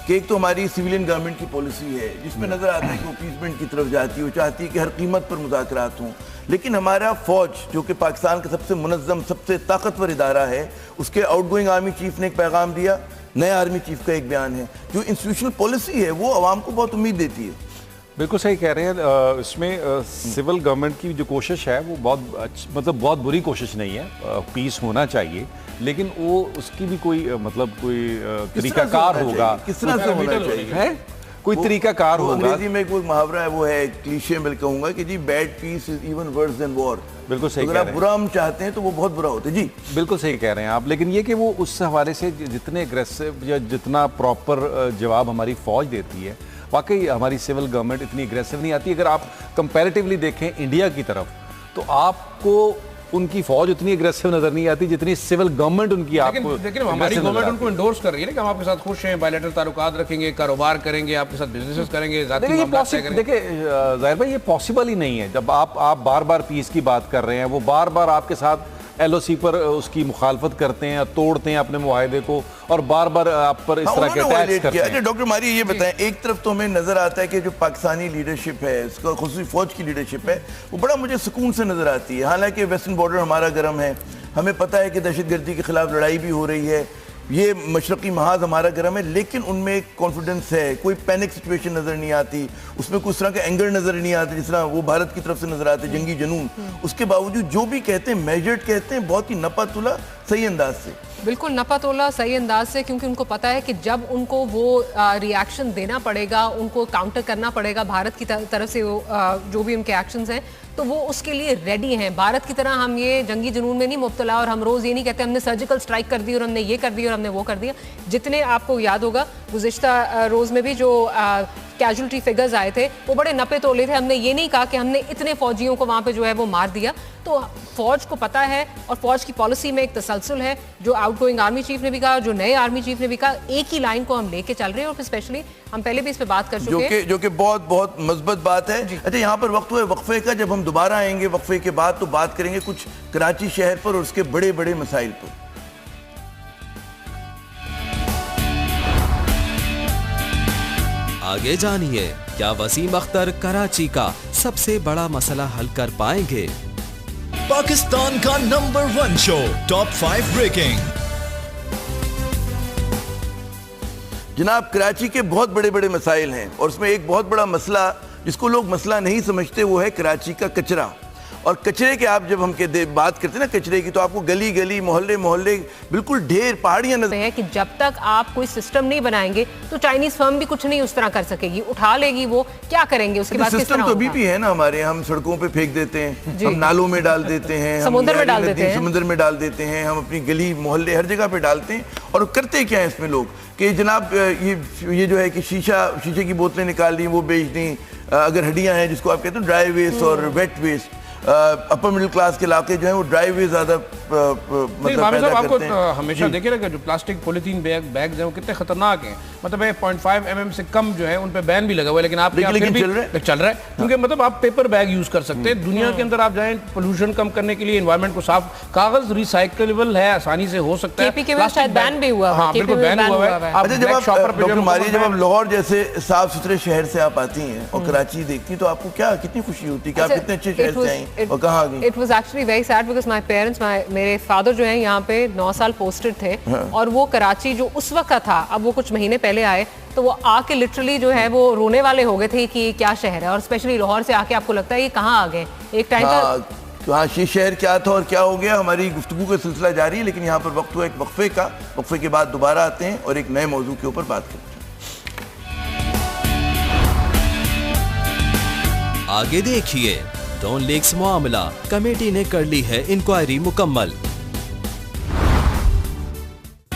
कि एक तो हमारी सिविलियन गवर्नमेंट की पॉलिसी है जिसमें नजर आता है कि वो पीसमेंट की तरफ जाती है, वो चाहती है कि हर कीमत पर मुज़ाकरात हों। लेकिन हमारा फौज जो कि पाकिस्तान का सबसे मुनज़्ज़म, सबसे ताकतवर इदारा है, उसके आउटगोइंग आर्मी चीफ ने एक पैगाम दिया, नए आर्मी चीफ का एक बयान है। जो इंस्टीट्यूशनल पॉलिसी है वो आवाम को बहुत उम्मीद देती है। बिल्कुल सही कह रहे हैं। इसमें सिविल गवर्नमेंट की जो कोशिश है वो बहुत बुरी कोशिश नहीं है। पीस होना चाहिए, लेकिन वो उसकी भी कोई कोई तरीकाकार होगा, किस तरह से होना चाहिए, कोई तरीकाकार होगा। अंग्रेजी में कोई मुहावरा है, वो है क्लीशे में कहूंगा कि जी bad peace is even worse than war. बिल्कुल सही कह रहे हैं। बुरा हम चाहते हैं तो वो बहुत बुरा होता है। जी बिल्कुल सही कह रहे हैं आप। लेकिन ये कि वो उस हवाले से जितने एग्रेसिव या जितना प्रॉपर जवाब हमारी फौज देती है, वाकई हमारी सिविल गवर्नमेंट इतनी एग्रेसिव नहीं आती। अगर आप कंपैरेटिवली देखें इंडिया की तरफ, तो आपको उनकी फौज उतनी एग्रेसिव नजर नहीं आती जितनी सिविल गवर्नमेंट उनकी आपको। लेकिन हमारी गवर्नमेंट उनको एंडोर्स कर रही है कि हम आपके साथ खुश हैं, बायलैटरल ताल्लुकात रखेंगे, कारोबार करेंगे, आपके साथ बिजनेस करेंगे। देखिए जाहिर भाई, ये पॉसिबल ही नहीं है। जब आप बार बार पीस की बात कर रहे हैं, वो बार बार आपके साथ LOC पर उसकी मुखालफत करते हैं, तोड़ते हैं अपने मुआहदे को, और बार बार आप पर इस तरह के अटैक्स करते हैं। डॉक्टर मारी ये बताएं, एक तरफ तो हमें नजर आता है कि जो पाकिस्तानी लीडरशिप है, इसका खुसूसी फौज की लीडरशिप है, वो बड़ा मुझे सुकून से नजर आती है। हालांकि वेस्टर्न बॉर्डर हमारा गर्म है, हमें पता है कि दहशतगर्दी के खिलाफ लड़ाई भी हो रही है, ये मशरकी महाज हमारा गर्म है, लेकिन उनमें एक कॉन्फिडेंस है, कोई पैनिक सिचुएशन नजर नहीं आती, उसमें कुछ तरह का एंगर नजर नहीं आता जिस तरह वो भारत की तरफ से नजर आते, जंगी जुनून। उसके बावजूद जो भी कहते हैं मेजर्ड कहते हैं, बहुत ही नपा-तुला सही अंदाज से। बिल्कुल नपा-तोला सही अंदाज से, क्योंकि उनको पता है कि जब उनको वो रिएक्शन देना पड़ेगा, उनको काउंटर करना पड़ेगा भारत की तरफ से जो भी उनके एक्शंस हैं, तो वो उसके लिए रेडी हैं। भारत की तरह हम ये जंगी जुनून में नहीं मुब्तला, और हम रोज़ ये नहीं कहते हमने सर्जिकल स्ट्राइक कर दी और हमने ये कर दिया और हमने वो कर दिया। जितने आपको याद होगा गुज़िश्ता रोज़ में भी जो कैजुअल्टी फिगर्स आए थे वो बड़े नपे तोले थे। हमने ये नहीं कहा कि हमने इतने फौजियों को वहाँ पे जो है वो मार दिया। तो फौज को पता है और फौज की पॉलिसी में एक तसलसल है, जो आउटगोइंग आर्मी चीफ ने भी कहा, जो नए आर्मी चीफ ने भी कहा, एक ही लाइन को हम लेके चल रहे हैं। और स्पेशली हम पहले भी इस पे बात कर चुके हैं, जो कि बहुत मस्बत बात है। अच्छा, यहाँ पर वक्त हुआ वक्फे का, जब हम दोबारा आएंगे वक्फे के बाद तो बात करेंगे कुछ कराची शहर पर और उसके बड़े बड़े मसाइल पर। आगे जानिए, क्या वसीम अख्तर कराची का सबसे बड़ा मसला हल कर पाएंगे? पाकिस्तान का नंबर 1 शो टॉप 5 ब्रेकिंग। जनाब, कराची के बहुत बड़े बड़े मसाइल हैं और उसमें एक बहुत बड़ा मसला जिसको लोग मसला नहीं समझते वो है कराची का कचरा। और कचरे के आप जब हम बात करते हैं ना कचरे की, तो आपको गली गली मोहल्ले मोहल्ले बिल्कुल ढेर पहाड़ियां नजर है कि जब तक आप कोई सिस्टम नहीं बनाएंगे तो चाइनीज फर्म भी कुछ नहीं उस तरह कर सकेगी, उठा लेगी, वो क्या करेंगे उसके बाद? सिस्टम तो अभी भी है ना हमारे, हम सड़कों पे फेंक देते हैं, हम नालों में डाल देते हैं, समुद्र में डाल देते हैं, समुद्र में डाल देते हैं, हम अपनी गली मोहल्ले हर जगह पे डालते हैं। और करते क्या है इसमें लोग कि जनाब ये जो है कि शीशे की बोतलें निकाल दी, वो बेच दी, अगर हड्डियां हैं जिसको आप कहते हैं ड्राई वेस्ट और wet waste, upper middle class के इलाके जो है वो ड्राइव वे ज्यादा मतलब पैदा आपको करते हैं। हमेशा देखिए ना जो प्लास्टिक पॉलीथीन बैग हैं वो कितने खतरनाक हैं, मतलब 0.5 mm से कम जो है उन पे बैन भी लगा हुआ है, लेकिन आपके यहाँ फिर भी चल रहा है क्योंकि मतलब आप पेपर बैग यूज कर सकते हैं। दुनिया के अंदर आप जाएं पोल्यूशन कम करने के लिए, एनवायरमेंट को साफ, कागज रिसाइकलेबल है, आसानी से हो सकता है। प्लास्टिक बैन भी हुआ, हाँ बिल्कुल बैन हुआ है। अच्छा, जब आप लाहौर जैसे साफ सुथरे शहर से आप आती हैं और कराची देखती हैं तो आपको क्या कितनी खुशी होती है कि आप कितने अच्छे शहर से आई और कहाँ आ गई? It was actually very sad because my parents, मेरे फादर जो हैं यहाँ पे 9 साल पोस्टेड थे और वो कराची जो उस वक्त का था, अब वो कुछ महीने पहले आए, तो वो आके लिटरली जो है वो रोने वाले हो गए थे कि क्या शहर है, और स्पेशली लाहौर से आके आपको लगता है ये कहाँ आ गए एक टाइम का। तो हाँ, ये शहर क्या था और क्या हो गया, हमारी गुफ्तगू का सिलसिला जारी है, लेकिन यहाँ पर वक्त हुआ एक वक्फे का। वक्फे के बाद दोबारा आते हैं और एक नए मौजू के ऊपर बात करते हैं। आगे देखिए, डॉन लेक्स मामला, कमेटी ने कर ली है इंक्वायरी मुकम्मल।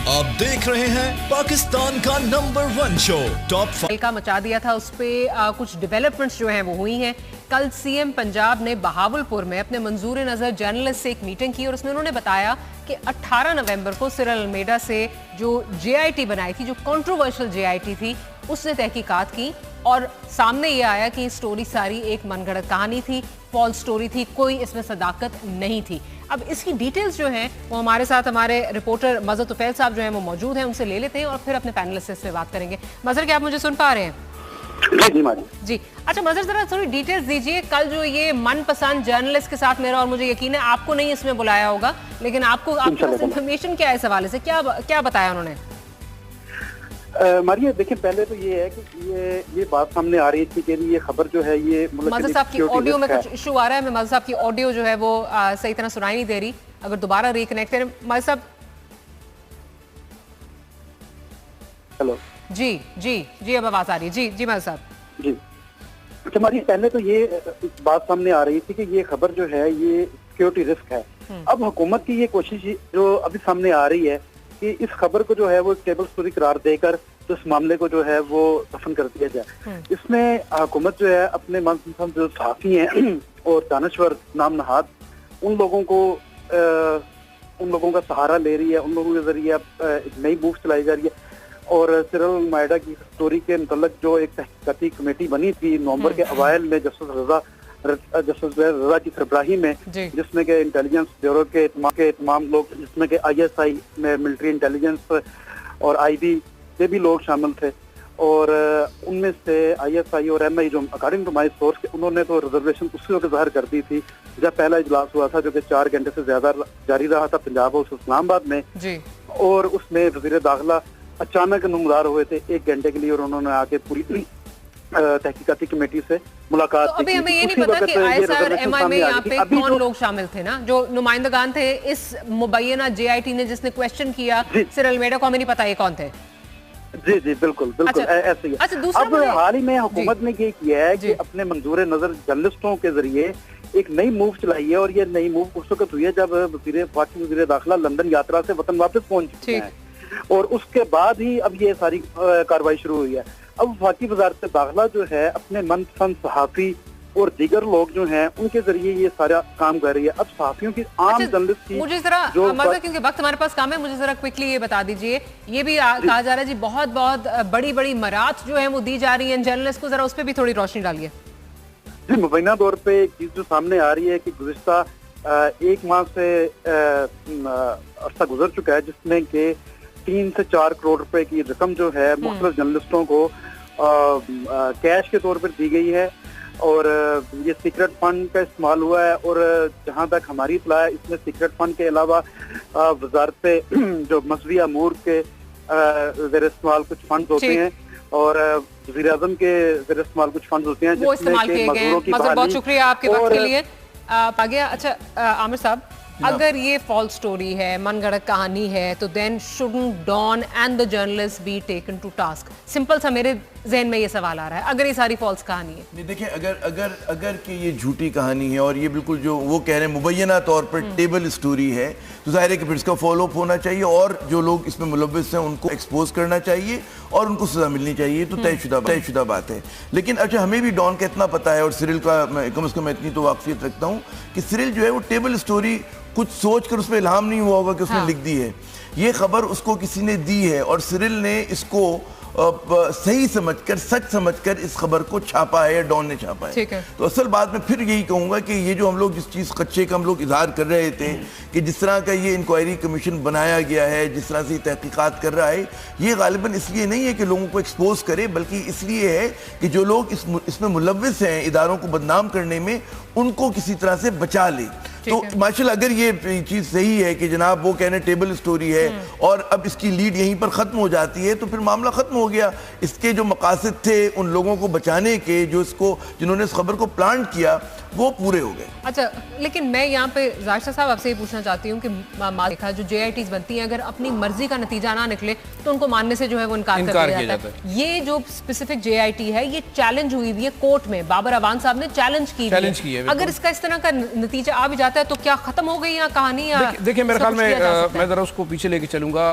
आप देख रहे हैं पाकिस्तान का नंबर 1 शो टॉप 5 का मचा दिया था, उस पे कुछ डेवलपमेंट्स जो हैं वो हुई हैं। कल सीएम पंजाब ने बहावलपुर में अपने मंजूर नज़र जर्नलिस्ट से एक मीटिंग की और उसमें उन्होंने बताया कि 18 नवंबर को सिरल अलमेडा से जो JIT बनाई थी, जो कंट्रोवर्शियल JIT थी, उसने तहकीकात की और सामने ये आया कि स्टोरी सारी एक मनगढ़ंत कहानी थी, फॉल्स स्टोरी थी, कोई इसमें सदाकत नहीं थी। अब इसकी डिटेल्स जो हैं वो हमारे साथ हमारे रिपोर्टर मजहर तुफैल साहब जो हैं वो मौजूद हैं, उनसे ले लेते हैं और फिर अपने पैनलिस्ट से बात करेंगे। मजहर, क्या आप मुझे सुन पा रहे हैं? जी। अच्छा मजहर, जरा थोड़ी डिटेल्स दीजिए। कल जो ये मनपसंद जर्नलिस्ट के साथ मेरा, और मुझे यकीन है आपको नहीं इसमें बुलाया होगा, लेकिन आपके पास इंफॉर्मेशन क्या है इस हवाले से, क्या बताया उन्होंने? मारिया, देखिए पहले तो ये है कि ये बात सामने आ रही थी कि ये खबर जो है ये मजहर साहब की ऑडियो में कुछ इशू आ रहा है, मैं मजहर साहब की ऑडियो जो है वो सही तरह सुनाई नहीं दे रही, अगर दोबारा रिकनेक्ट करें मजहर साहब। हेलो, जी अब आवाज आ रही है। जी मजहर साहब। जी अच्छा मारिया, पहले तो ये बात सामने आ रही थी कि ये खबर जो है ये सिक्योरिटी रिस्क है। अब हुकूमत की ये कोशिश जो अभी सामने आ रही है कि इस खबर को जो है वो टेबल स्टोरी करार देकर तो इस मामले को जो है वो दफन कर दिया जाए। इसमें हुकूमत जो है अपने मनपसंद जो सहाफी हैं और दानश्वर नाम नहाद, उन लोगों का सहारा ले रही है, उन लोगों के जरिए एक नई मूव चलाई जा रही है। और सिरल अलमेडा की स्टोरी के मुतल्लिक जो एक तहकीकाती कमेटी बनी थी नवंबर के अवाइल में जस्टिस रजा की सरबराही में, जिसमें के इंटेलिजेंस ब्यूरो के तमाम लोग, जिसमें के ISI में मिलिट्री इंटेलिजेंस और IB के भी लोग शामिल थे, और उनमें से ISI और MI जो अकॉर्डिंग टू माई सोर्स उन्होंने तो रिजर्वेशन उसी वक्त जाहिर कर दी थी जब पहला इजलास हुआ था, जो कि 4 घंटे से ज्यादा जारी रहा था पंजाब और इस्लामाबाद में जी। और उसमें वजीर दाखिला अचानक नुमदार हुए थे 1 घंटे के लिए और उन्होंने आके पूरी तहकीकाती कमेटी से मुलाकात की। अभी हमें ये नहीं पता कि ISI और MI में यहाँ पे कौन लोग शामिल थे ना, जो नुमाइंदगान थे इस मुबैना JIT ने जिसने क्वेश्चन किया सिरल अलमेडा को, हमें नहीं पता ये कौन थे। जी बिल्कुल ऐसे ही। अब हाल ही में हुकूमत ने ये किया है कि अपने मंजूर नजर जर्नलिस्टों के जरिए एक नई मूव चलाई है, और ये नई मूव उस वक्त हुई है जब वजीर दाखिला लंदन यात्रा से वतन वापस पहुंच चुके हैं, और उसके बाद ही अब ये सारी कार्रवाई शुरू हुई है। अब वफाकी वजारत दाखिला जो है अपने मनपसंद सहाफी और दीगर लोग जो हैं उनके जरिए ये सारा काम कर रही है। अब सहाफियों की आम जर्नलिस्ट की मुझे जरा क्योंकि वक्त हमारे पास कम है, मुझे जरा क्विकली ये बता दीजिए, ये भी कहा जा रहा है जी बहुत बड़ी मरात जो है वो दी जा रही है जर्नलिस्ट को, जरा उस पर भी थोड़ी रोशनी डालिए। जी, मुबैना तौर पे एक चीज जो सामने आ रही है कि गुज़िश्ता 1 माह से अरसा गुजर चुका है जिसमें कि 3 से 4 करोड़ रुपए की रकम जो है मुख्तलिफ जर्नलिस्टों को कैश के तौर पर दी गई है, और ये सीक्रेट फंड का इस्तेमाल हुआ है। और जहां तक हमारी इत्तला है, इसमें सीक्रेट फंड के अलावा वजारत जो मसवी अमूर के ज़ेर इस्तेमाल कुछ फंड होते हैं, और वज़ीर आज़म के ज़ेर इस्तेमाल कुछ फंड होते हैं जिसमें कि मजदूरों की बहाली। बहुत शुक्रिया आपके वक्त के लिए पागिया। अच्छा आमिर साहब, अगर ये फॉल्स स्टोरी है, मनगढ़ंत कहानी है, तो then shouldn't Dawn and the journalist be taken to task? Simple सा मेरे ज़हन में ये सवाल आ रहा है, अगर ये सारी फॉल्स कहानी है। नहीं, देखिए, अगर कि ये झूठी कहानी है और ये बिल्कुल जो वो कह रहे हैं मुबैना तौर पर टेबल स्टोरी है, तो जाहिर है कि फिर इसका फॉलो अप होना चाहिए और जो लोग इसमें मुलव्विस हैं उनको एक्सपोज करना चाहिए और उनको सजा मिलनी चाहिए, तो तयशुदा बात है। लेकिन अच्छा, हमें भी डॉन का इतना पता है और सिरिल का कम से कम इतनी तो वाकफियत रखता हूँ कि सिरिल जो है वो टेबल स्टोरी कुछ सोच कर उसमें इल्हाम नहीं हुआ होगा कि उसने लिख दी है। ये खबर उसको किसी ने दी है और सिरिल ने इसको सही समझकर, सच समझकर इस खबर को छापा है या डॉन ने छापा है। तो असल बात में फिर यही कहूंगा कि ये जो हम लोग जिस चीज़ कच्चे का हम लोग इजहार कर रहे थे कि जिस तरह का ये इंक्वायरी कमीशन बनाया गया है, जिस तरह से तहकीकात कर रहा है, ये गालिबन इसलिए नहीं है कि लोगों को एक्सपोज करे, बल्कि इसलिए है कि जो लोग इसमें मुलव्विस हैं इदारों को बदनाम करने में, उनको किसी तरह से बचा ले। तो माशाल्लाह अगर ये चीज़ सही है कि जनाब वो कहने टेबल स्टोरी है और अब इसकी लीड यहीं पर ख़त्म हो जाती है, तो फिर मामला ख़त्म हो गया। इसके जो मकासद थे उन लोगों को बचाने के, जिन्होंने इस खबर को प्लान किया, वो पूरे हो गए। अच्छा, लेकिन मैं यहाँ पे जाहिर साहब आपसे ये पूछना चाहती हूँ कि देखा जो JITs बनती हैं, अगर अपनी मर्जी का नतीजा ना निकले तो उनको मानने से जो है वो इनकार कर दिया जाता है। ये जो स्पेसिफिक JIT है, ये चैलेंज हुई हुई है कोर्ट में, बाबर अवान साहब ने चैलेंज की है। अगर इसका इस तरह का नतीजा आ भी जाता है तो क्या खत्म हो गई यहाँ कहानी? देखिए मेरे ख्याल में मैं जरा उसको पीछे लेके चलूंगा।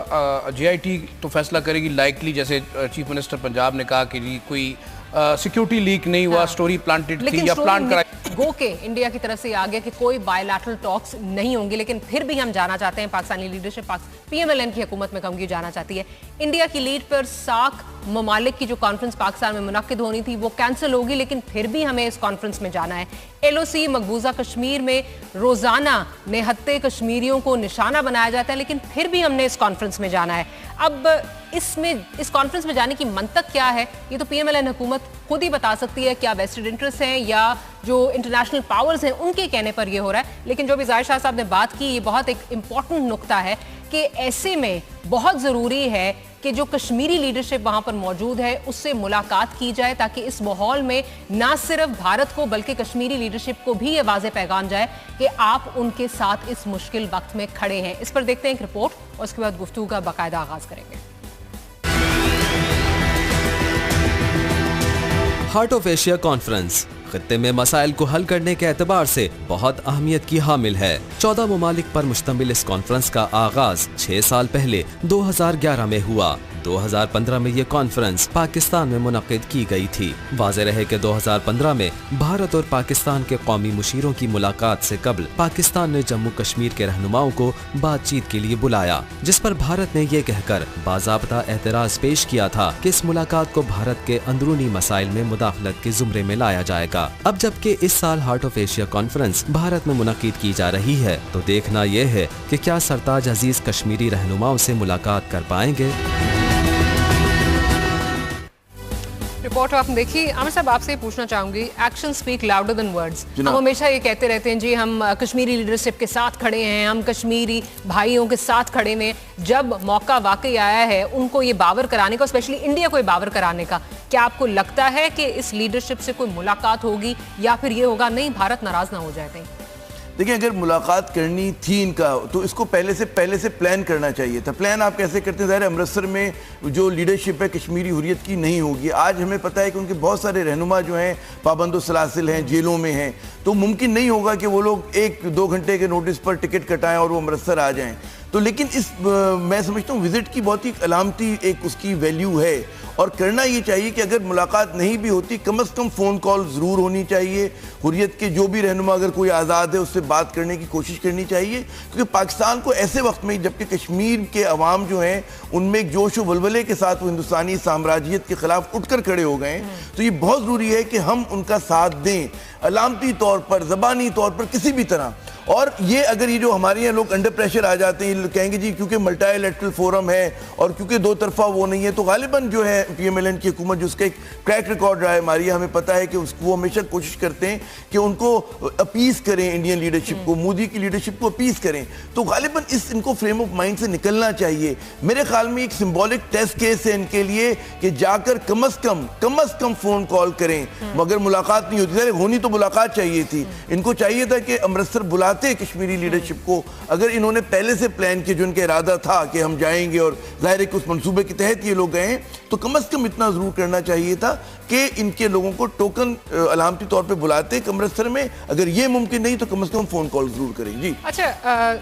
JIT तो फैसला करेगी लाइकली, जैसे चीफ मिनिस्टर पंजाब ने कहा कि कोई सिक्योरिटी लीक नहीं हुआ, स्टोरी प्लांटेड थी या प्लान कराई। गो के इंडिया की तरफ से आ गया कि कोई बायलैटरल टॉक्स नहीं होंगे, लेकिन फिर भी हम जाना चाहते हैं, पाकिस्तानी लीडरशिप PMLN की हुकूमत में कहूंगी जाना चाहती है। इंडिया की लीड पर सार्क ममालिक की जो कॉन्फ्रेंस पाकिस्तान में मुनक्किद होनी थी वो कैंसिल होगी, लेकिन फिर भी हमें इस कॉन्फ्रेंस में जाना है। LOC मकबूजा कश्मीर में रोजाना निहत्ते कश्मीरियों को निशाना बनाया जाता है, लेकिन फिर भी हमने इस कॉन्फ्रेंस में जाना है। अब इस कॉन्फ्रेंस में जाने की मंतक क्या है, ये तो PMLN हुकूमत खुद ही बता सकती है। क्या वेस्टेड इंटरेस्ट हैं या जो इंटरनेशनल पावर्स हैं उनके कहने पर ये हो रहा है। लेकिन जो भी ज़ाहिर शाह साहब ने बात की, ये बहुत एक इंपॉर्टेंट नुक्ता है कि ऐसे में बहुत ज़रूरी है कि जो कश्मीरी लीडरशिप वहाँ पर मौजूद है उससे मुलाकात की जाए, ताकि इस माहौल में ना सिर्फ भारत को बल्कि कश्मीरी लीडरशिप को भी ये वाज़ेह पैगाम जाए कि आप उनके साथ इस मुश्किल वक्त में खड़े हैं। इस पर देखते हैं एक रिपोर्ट और उसके बाद गुफ्तगू का बाकायदा आगाज़ करेंगे। हार्ट ऑफ एशिया कॉन्फ्रेंस खत्ते में मसाइल को हल करने के एतबार से बहुत अहमियत की हामिल है। 14 ममालिक पर मुश्तमिल इस कॉन्फ्रेंस का आगाज 6 साल पहले 2011 में हुआ। 2015 में ये कॉन्फ्रेंस पाकिस्तान में मुनक्किद की गई थी। वाज़ेह रहे कि 2015 में भारत और पाकिस्तान के कौमी मुशीरों की मुलाकात से कबल पाकिस्तान ने जम्मू कश्मीर के रहनुमाओं को बातचीत के लिए बुलाया, जिस पर भारत ने ये कहकर बाज़ाब्ता एतराज़ पेश किया था कि इस मुलाकात को भारत के अंदरूनी मसाइल में मुदाखलत के जुमरे में लाया जाएगा। अब जबकि इस साल heart of Asia conference Bharat में मुनक्किद की जा रही है, तो देखना यह है कि क्या सरताज अजीज कश्मीरी रहनुमाओं से मुलाकात कर पाएंगे। रिपोर्ट आपने देखी। आमिर साहब आपसे पूछना चाहूंगी, action speak louder than words. हम हमेशा ये कहते रहते हैं जी हम कश्मीरी लीडरशिप के साथ खड़े हैं, हम कश्मीरी भाइयों के साथ खड़े हैं। जब मौका वाकई आया है उनको ये बावर कराने का, स्पेशली इंडिया को ये बावर कराने का, क्या आपको लगता है कि इस लीडरशिप से कोई मुलाकात होगी या फिर ये होगा नहीं भारत नाराज ना हो जाए? देखिए, अगर मुलाकात करनी थी इनका तो इसको पहले से प्लान करना चाहिए था। प्लान आप कैसे करते हैं? ज़ाहिर है अमृतसर में जो लीडरशिप है कश्मीरी हुर्रियत की नहीं होगी। आज हमें पता है कि उनके बहुत सारे रहनुमा जो हैं पाबंदो सलासिल हैं, जेलों में हैं, तो मुमकिन नहीं होगा कि वो लोग 1-2 घंटे के नोटिस पर टिकट कटाएं और वो अमृतसर आ जाएं। तो लेकिन मैं समझता हूँ विजिट की बहुत ही अलामती एक उसकी वैल्यू है और करना ये चाहिए कि अगर मुलाकात नहीं भी होती कम से कम फ़ोन कॉल ज़रूर होनी चाहिए। हुर्रियत के जो भी रहनुमा अगर कोई आज़ाद है उससे बात करने की कोशिश करनी चाहिए, क्योंकि पाकिस्तान को ऐसे वक्त में जबकि कश्मीर के अवाम जो हैं उनमें एक जोश व वलवले के साथ वो हिंदुस्तानी साम्राज्यत के खिलाफ उठकर खड़े हो गए हैं, तो ये बहुत ज़रूरी है कि हम उनका साथ दें अलामती तौर पर, ज़बानी तौर पर, किसी भी तरह। और ये अगर ये जो हमारे यहाँ लोग अंडर प्रेशर आ जाते हैं, कहेंगे जी क्योंकि मल्टीलैटरल फोरम है और क्योंकि दो तरफा वो नहीं है, तो गालिबन जो है PMLN की हुकूमत जो उसका एक ट्रैक रिकॉर्ड रहा है हमारी, हमें पता है कि वो हमेशा कोशिश करते हैं कि उनको अपीस करें, इंडियन लीडरशिप को, मोदी की लीडरशिप को अपीस करें। तो गालिबन इनको फ्रेम ऑफ माइंड से निकलना चाहिए। मेरे ख्याल में एक सिंबॉलिक टेस्ट केस है इनके लिए कि जाकर कम अज कम फोन कॉल करें। मगर मुलाकात नहीं होती, होनी तो मुलाकात चाहिए थी। इनको चाहिए था कि अमृतसर बुलाते कश्मीरी लीडरशिप को, अगर इन्होंने पहले से प्लान किया, जो इनका इरादा था कि हम जाएंगे और जाहिर है कि उस मंसूबे के तहत ये लोग गए, तो कम से कम इतना ज़रूर करना चाहिए था कि इनके लोगों को टोकन अलामती तौर पे बुलाते अमृतसर में। अगर ये मुमकिन नहीं तो कम से कम फ़ोन कॉल ज़रूर करें। जी अच्छा,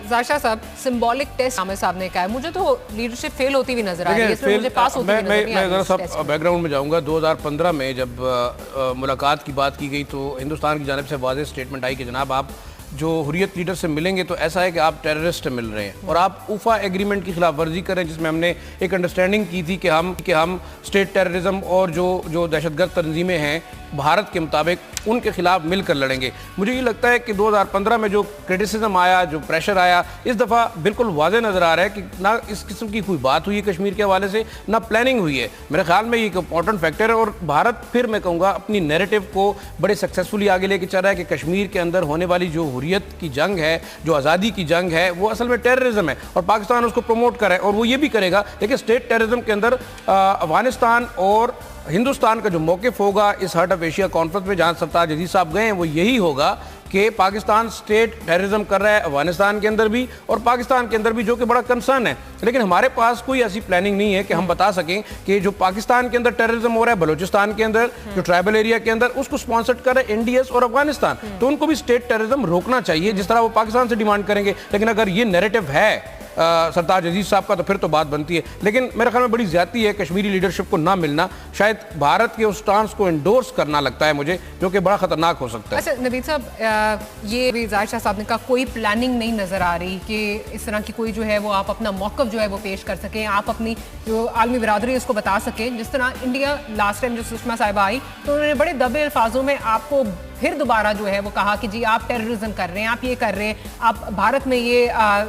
ज़ाहिर साहब, सिंबॉलिक टेस्ट आमिर साहब ने कहा है, मुझे तो लीडरशिप फेल होती हुई नजर आ रही है, इसमें मुझे पास होती हुई नजर नहीं आ रही। मैं जरा सा बैकग्राउंड में जाऊंगा। 2015 में जब मुलाकात की बात की गई तो हिंदुस्तान की जानिब से वाज़ेह स्टेटमेंट आई कि जनाब आप जो हुर्रियत लीडर से मिलेंगे तो ऐसा है कि आप टेररिस्ट से मिल रहे हैं और आप उफा एग्रीमेंट की खिलाफ वर्जी करें, जिसमें हमने एक अंडरस्टैंडिंग की थी कि हम स्टेट टेररिज्म और जो दहशतगर्द तंजीमें हैं भारत के मुताबिक उनके खिलाफ मिलकर लड़ेंगे। मुझे ये लगता है कि 2015 में जो क्रिटिसिज्म आया, जो प्रेशर आया, इस दफ़ा बिल्कुल वाज़ेह नज़र आ रहा है कि ना इस किस्म की कोई बात हुई है कश्मीर के हवाले से, ना प्लानिंग हुई है। मेरे ख्याल में ये एक इंपॉर्टेंट फैक्टर है और भारत फिर मैं कहूँगा अपनी नैरेटिव को बड़े सक्सेसफुली आगे लेके चल रहा है कि कश्मीर के अंदर होने वाली जो हुर्रियत की जंग है, जो आज़ादी की जंग है, वो असल में टेररिज्म है और पाकिस्तान उसको प्रमोट करे और वो ये भी करेगा। लेकिन स्टेट टेररिज्म के अंदर अफगानिस्तान और हिंदुस्तान का जो मौक़िफ़ होगा इस हार्ट ऑफ एशिया कॉन्फ्रेंस में, जहाँ सरताज अजीज साहब गए हैं, वो यही होगा कि पाकिस्तान स्टेट टेररिज्म कर रहा है अफगानिस्तान के अंदर भी और पाकिस्तान के अंदर भी, जो कि बड़ा कंसर्न है। लेकिन हमारे पास कोई ऐसी प्लानिंग नहीं है कि हम बता सकें कि जो पाकिस्तान के अंदर टेररिज्म हो रहा है, बलूचिस्तान के अंदर जो ट्राइबल एरिया के अंदर, उसको स्पॉन्सर कर रहे हैं NDS और अफगानिस्तान। तो उनको भी स्टेट टेररिज्म रोकना चाहिए जिस तरह वो पाकिस्तान से डिमांड करेंगे। लेकिन अगर ये नैरेटिव है सरताज अजीज साहब का तो फिर तो बात बनती है। लेकिन मेरे ख्याल में बड़ी ज्यादती है कश्मीरी लीडरशिप को ना मिलना, शायद भारत के उस स्टांस को एंडोर्स करना लगता है मुझे, जो कि बड़ा खतरनाक हो सकता है। अच्छा नवीद साहब, ये भी ज़ाहिर शाह साहब ने कहा कोई प्लानिंग नहीं नजर आ रही कि इस तरह की कोई जो है वो आप अपना मौक़िफ़ जो है वो पेश कर सकें, आप अपनी जो आलमी बिरादरी उसको बता सकें। जिस तरह इंडिया लास्ट टाइम जो सुषमा साहिबा आई तो उन्होंने बड़े दबे अल्फाजों में आपको फिर दोबारा जो है वो कहा कि जी आप टेररिज्म कर रहे हैं, आप ये कर रहे हैं, आप भारत में ये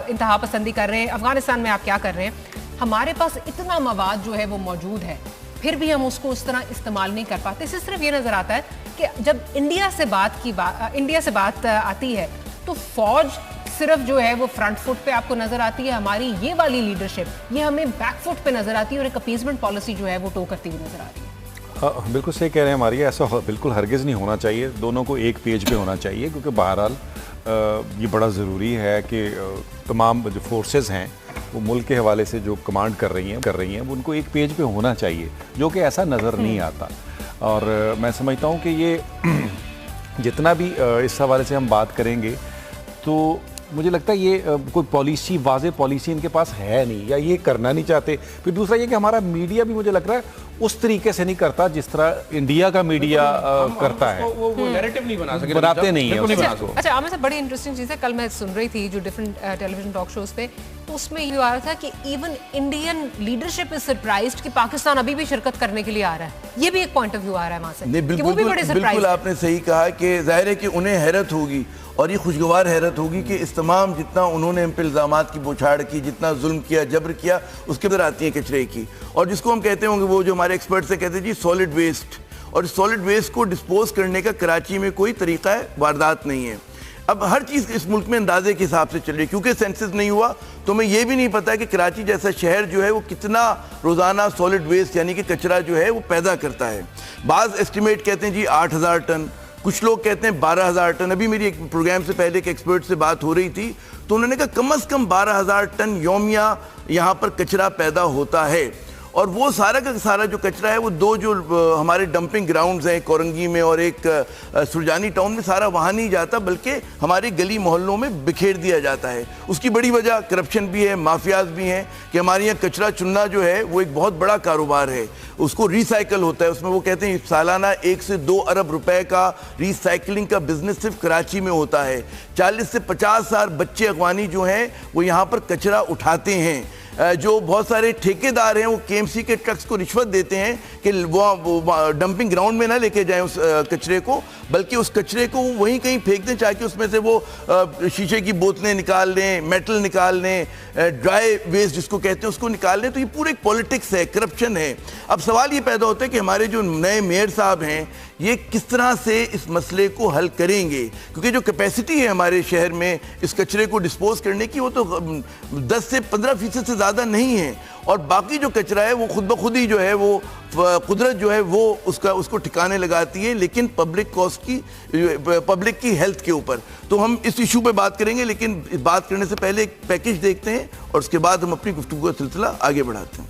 इंतहा पसंदी कर रहे हैं, अफगानिस्तान में आप क्या कर रहे हैं। हमारे पास इतना मवाद जो है वो मौजूद है, फिर भी हम उसको उस तरह इस्तेमाल नहीं कर पाते। इससे सिर्फ ये नज़र आता है कि जब इंडिया से बात आती है तो फौज सिर्फ जो है वो फ्रंट फुट पे आपको नजर आती है, हमारी ये वाली लीडरशिप ये हमें बैक फुट पे नजर आती है और एक अपीजमेंट पॉलिसी जो है वो टो करती हुई नजर आ रही है। हाँ, बिल्कुल सही कह रहे हैं हमारी, ऐसा बिल्कुल हरगिज़ नहीं होना चाहिए, दोनों को एक पेज पे होना चाहिए। क्योंकि बहरहाल ये बड़ा ज़रूरी है कि तमाम जो फोर्सेस हैं वो मुल्क के हवाले से जो कमांड कर रही हैं वो उनको एक पेज पे होना चाहिए, जो कि ऐसा नज़र नहीं आता। और मैं समझता हूँ कि ये जितना भी इस हवाले से हम बात करेंगे तो मुझे लगता है ये कोई पॉलिसी, वाज़ेह पॉलिसी इनके पास है नहीं या ये करना नहीं चाहते। फिर दूसरा ये कि हमारा मीडिया भी मुझे लग रहा है उस तरीके से नहीं करता जिस तरह इंडिया का मीडिया करता है, वो नैरेटिव नहीं बना सके, बनाते नहीं है उसको। अच्छा आमिर साहब, बड़ी इंटरेस्टिंग चीज़ है, कल मैं सुन रही थी जो डिफरेंट टेलीविजन टॉक शोज पे, तो उसमें ये आ रहा था कि even Indian leadership is surprised कि पाकिस्तान अभी भी शिरकत करने के लिए आ रहा है। ये भी एक पॉइंट ऑफ व्यू आ रहा है वहाँ से। नहीं, बिल्कुल आपने सही कहा कि जाहिर है कि उन्हें हैरत होगी और ये खुशगवार हैरत होगी कि इस तमाम जितना उन्होंने हम पे इल्ज़ामात की बौछार की, जितना जुल्म किया, जबर किया, उसके अंदर आती है कचरे की, और जिसको हम कहते होंगे, वो जो हमारे एक्सपर्ट से कहते हैं जी सॉलिड वेस्ट, और सॉलिड वेस्ट को डिस्पोज करने का कराची में कोई तरीका है, वारदात नहीं है। अब हर चीज़ इस मुल्क में अंदाजे के हिसाब से चल रही है, क्योंकि सेंसस नहीं हुआ तो हमें यह भी नहीं पता कि कराची जैसा शहर जो है वो कितना रोज़ाना सॉलिड वेस्ट यानी कि कचरा जो है वो पैदा करता है। बाज़ एस्टिमेट कहते हैं जी 8,000 टन, कुछ लोग कहते हैं 12,000 टन। अभी मेरी एक प्रोग्राम से पहले एक एक्सपर्ट से बात हो रही थी तो उन्होंने कहा कम से कम 12,000 टन यौमिया यहाँ पर कचरा पैदा होता है। और वो सारा का सारा जो कचरा है वो दो जो हमारे डंपिंग ग्राउंड्स हैं, कोरंगी में और एक सुरजानी टाउन में, सारा वहाँ नहीं जाता बल्कि हमारे गली मोहल्लों में बिखेर दिया जाता है। उसकी बड़ी वजह करप्शन भी है, माफियाज भी हैं कि हमारे यहाँ कचरा चुनना जो है वो एक बहुत बड़ा कारोबार है, उसको रिसाइकल होता है। उसमें वो कहते हैं सालाना 1 से 2 अरब रुपए का रिसाइकलिंग का बिजनेस सिर्फ कराची में होता है। 40 से 50 हज़ार बच्चे अफगानी जो हैं वो यहाँ पर कचरा उठाते हैं। जो बहुत सारे ठेकेदार हैं वो KMC के ट्रक्स को रिश्वत देते हैं कि वो डंपिंग ग्राउंड में ना लेके जाएं उस कचरे को, बल्कि उस कचरे को वहीं कहीं फेंक दें, ताकि उसमें से वो शीशे की बोतलें निकाल लें, मेटल निकाल लें, ड्राई वेस्ट जिसको कहते हैं उसको निकाल लें। तो ये पूरे पॉलिटिक्स है, करप्शन है। अब सवाल ये पैदा होता है कि हमारे जो नए मेयर साहब हैं ये किस तरह से इस मसले को हल करेंगे, क्योंकि जो कैपेसिटी है हमारे शहर में इस कचरे को डिस्पोज करने की वो तो 10 से 15% से ज़्यादा नहीं है, और बाकी जो कचरा है वो खुद ब खुद ही जो है वो कुदरत जो है वो उसको ठिकाने लगाती है, लेकिन पब्लिक कॉस्ट की, पब्लिक की हेल्थ के ऊपर। तो हम इस इशू पे बात करेंगे, लेकिन बात करने से पहले एक पैकेज देखते हैं और उसके बाद हम अपनी गुफ्तगू का सिलसिला आगे बढ़ाते हैं।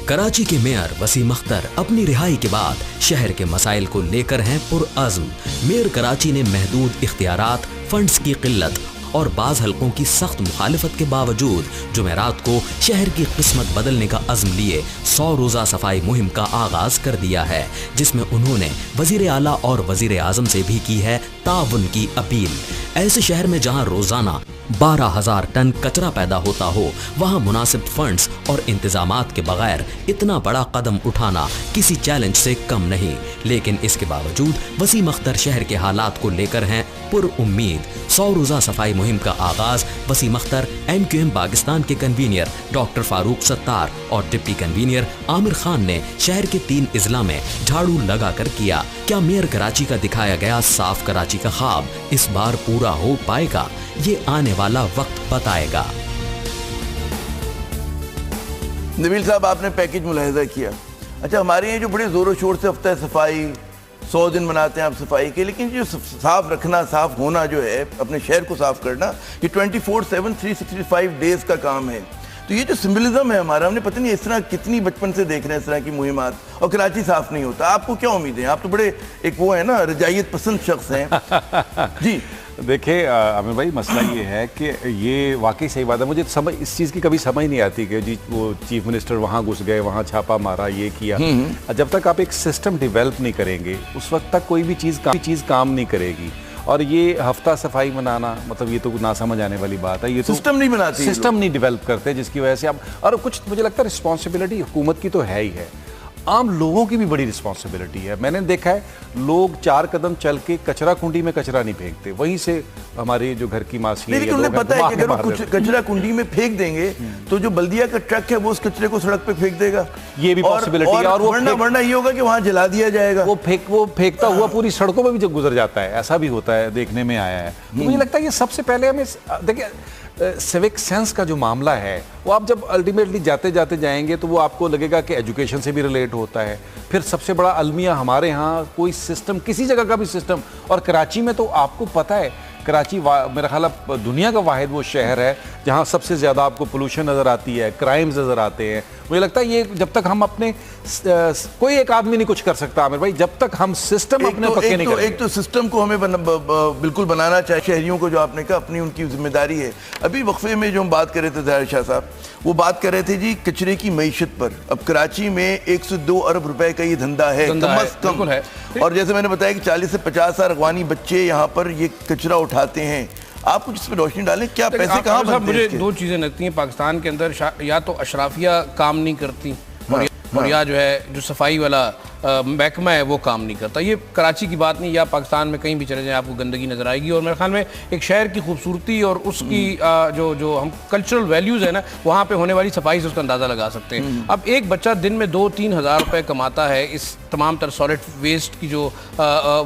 कराची के मेयर वसीम अख्तर अपनी रिहाई के बाद शहर के मसाइल को लेकर हैं पुरअज़्म। मेयर कराची ने महदूद इख्तियारात, फंड्स की किल्लत और बाज हलकों की सख्त मुखालिफत के बावजूद जुमेरात को शहर की किस्मत बदलने का अज़्म लिए 100 रोज़ा सफाई मुहिम का आगाज कर दिया है, जिसमें उन्होंने वजीर आला और वजीर आज़म से भी की है ताउन की अपील। ऐसे शहर में जहां रोजाना 12,000 टन कचरा पैदा होता हो, वहां मुनासिब फंड्स और इंतजामात के बगैर इतना बड़ा कदम उठाना किसी चैलेंज से कम नहीं। लेकिन इसके बावजूद वसीम अख्तर शहर के हालात को लेकर हैं पुरउम्मीद। 100 रोज़ा सफाई मुहिम का आगाज वसीम अख्तर, MQM पाकिस्तान के कन्वीनियर डॉक्टर फारूक सत्तार और डिप्टी कन्वीनियर आमिर खान ने शहर के 3 इजला में झाड़ू लगाकर किया। क्या मेयर कराची का दिखाया गया साफ कराची का ख्वाब इस बार पूरा हो पाएगा? ये आने वाला वक्त बताएगा। नबील साहब, आपने पैकेज मुलाहिजा किया। अच्छा, हमारे यहाँ जो बड़े जोरों शोर से हफ्ता सफाई 100 दिन मनाते हैं आप सफाई के, लेकिन जो साफ रखना, साफ होना जो है, अपने शहर को साफ करना, ये 24/7 365 डेज का काम है। तो ये जो सिंबलिज्म है हमारा, हमने पता नहीं इस तरह कितनी बचपन से देख रहे हैं इस तरह की मुहिमात, और कराची साफ नहीं होता। आपको क्या उम्मीद है? आप तो बड़े एक वो है ना, रजायत पसंद शख्स हैं। जी देखिए आमिर भाई, मसला ये है कि ये वाकई सही बात है। मुझे समझ इस चीज़ की कभी समझ नहीं आती कि जी वो चीफ मिनिस्टर वहाँ घुस गए, वहाँ छापा मारा, ये किया। जब तक आप एक सिस्टम डेवलप नहीं करेंगे उस वक्त तक कोई भी चीज़ काम नहीं करेगी। और ये हफ्ता सफाई मनाना, मतलब ये तो ना समझ आने वाली बात है। ये तो सिस्टम नहीं बनाती, सिस्टम नहीं डेवलप करते, जिसकी वजह से आप, और कुछ मुझे लगता है रिस्पॉन्सिबिलिटी हुकूमत की तो है ही है, आम लोगों की भी बड़ी रिस्पॉन्सिबिलिटी है। मैंने देखा है लोग 4 कदम चल के कचरा कुंडी में कचरा नहीं फेंकते, वहीं से हमारे जो घर की मासी, लेकिन उन्हें पता है कि अगर वो कुछ कचरा कुंडी में फेंक देंगे तो जो बल्दिया का ट्रक है वो उस कचरे को सड़क पे फेंक देगा। ये भी पॉसिबिलिटी है। और वरना ये होगा कि वहां जला दिया जाएगा। वो फेंकता हुआ पूरी सड़कों में भी जब गुजर जाता है, ऐसा भी होता है, देखने में आया है। तो मुझे लगता है ये सबसे पहले हमें देखिए, सिविक सेंस का जो मामला है वो आप जब अल्टीमेटली जाते जाते जाएंगे तो वो आपको लगेगा कि एजुकेशन से भी रिलेट होता है। फिर सबसे बड़ा अलमिया हमारे यहाँ कोई सिस्टम, किसी जगह का भी सिस्टम, और कराची में तो आपको पता है, कराची मेरा ख्याल दुनिया का वाहिद वो शहर है जहाँ सबसे ज़्यादा आपको पोल्यूशन नज़र आती है, क्राइम्स नज़र आते हैं। मुझे लगता है ये जब तक हम अपने कोई एक आदमी नहीं कुछ कर सकता आमिर भाई, जब तक हम सिस्टम अपने पक्के नहीं करेंगे। एक तो सिस्टम को हमें बिल्कुल बनाना चाहिए, शहरियों को, जो आपने कहा अपनी उनकी जिम्मेदारी है। अभी वक्फे में जो हम बात कर रहे थे ज़ाहिर शाह साहब, वो बात कर रहे थे जी कचरे की मईशत पर। अब कराची में 102 अरब रुपए का ये धंधा है कम अज कम है। और जैसे मैंने बताया कि 40 से 50 हज़ार अफगानी बच्चे यहाँ पर ये कचरा उठाते हैं। आप कुछ इस पर रोशनी डालें, क्या पैसे कहाँ बनते हैं? मुझे 2 चीज़ें लगती हैं पाकिस्तान के अंदर, या तो अशराफिया काम नहीं करती और या जो है जो सफाई वाला महकमा है वो काम नहीं करता। ये कराची की बात नहीं, या पाकिस्तान में कहीं भी चले जाएं आपको गंदगी नज़र आएगी। और मेरे ख्याल में एक शहर की खूबसूरती और उसकी जो हम कल्चरल वैल्यूज़ है ना, वहाँ पे होने वाली सफाई से उसका अंदाज़ा लगा सकते हैं। अब एक बच्चा दिन में 2-3 हज़ार रुपये कमाता है इस तमाम तर सॉलिड वेस्ट की जो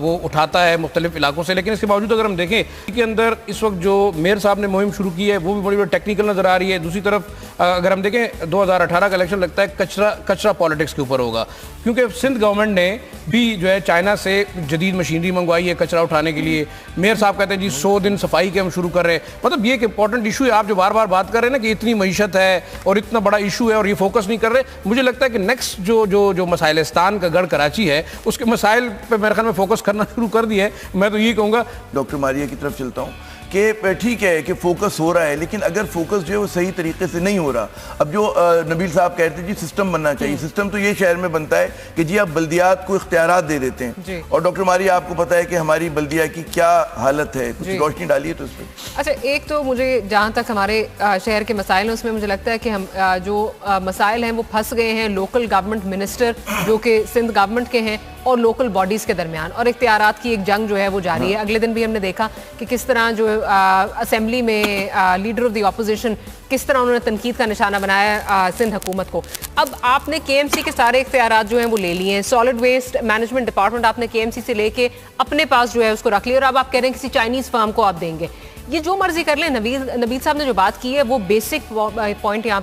वो उठाता है मुख्तलिफ इलाकों से, लेकिन इसके बावजूद अगर हम देखें के अंदर इस वक्त जो मेयर साहब ने मुहिम शुरू की है वो भी बड़ी बड़ी टेक्निकल नज़र आ रही है। दूसरी तरफ अगर हम देखें 2018 का इलेक्शन लगता है कचरा पॉलिटिक्स के ऊपर होगा, क्योंकि सिंध गवर्नमेंट ने भी जो है चाइना से जदीद मशीनरी मंगवाई है कचरा उठाने के लिए। मेयर साहब कहते हैं जी 100 दिन सफाई के हम शुरू कर रहे हैं। मतलब ये एक इंपॉर्टेंट इशू है, आप जो बार बार बात कर रहे हैं ना कि इतनी मईशत है और इतना बड़ा इशू है और ये फोकस नहीं कर रहे। मुझे लगता है कि नेक्स्ट जो मसाइलिस्तान का गढ़ कराची है उसके मसाइल पे मेरे ख्याल में फोकस करना शुरू कर दिया है। मैं तो यही कहूँगा, डॉक्टर मारिया की तरफ चलता हूँ कि ठीक है कि फोकस हो रहा है, लेकिन अगर फोकस जो है वो सही तरीके से नहीं हो रहा। अब जो नबील साहब कहते हैं जी सिस्टम बनना चाहिए, सिस्टम तो ये शहर में बनता है कि जी आप बल्दियात को इख्तियारात दे देते हैं। और डॉक्टर मारिया, आपको पता है कि हमारी बल्दिया की क्या हालत है, कुछ रोशनी डालिए तो इस पर। अच्छा, एक तो मुझे जहाँ तक हमारे शहर के मसाइल हैं उसमें मुझे लगता है कि हम जो मसाइल हैं वो फंस गए हैं लोकल गवर्नमेंट मिनिस्टर जो कि सिंध गवर्नमेंट के हैं और लोकल बॉडीज के दरमियान, और इख्तियारात की एक जंग जो है वो जारी है। अगले दिन भी हमने देखा कि किस तरह जो असेंबली में लीडर ऑफ द ऑपोजिशन किस तरह उन्होंने तनकीद का निशाना बनाया सिंध हुकूमत को। अब आपने KMC के सारे इख्तियारात जो हैं वो ले लिए हैं, सॉलिड वेस्ट मैनेजमेंट डिपार्टमेंट आपने KMC से लेके अपने पास जो है उसको रख लिया, और अब आप कह रहे हैं किसी चाइनीज़ फर्म को आप देंगे। ये जो मर्जी कर लें। नबील साहब ने जो बात की है वो बेसिक पॉइंट यहाँ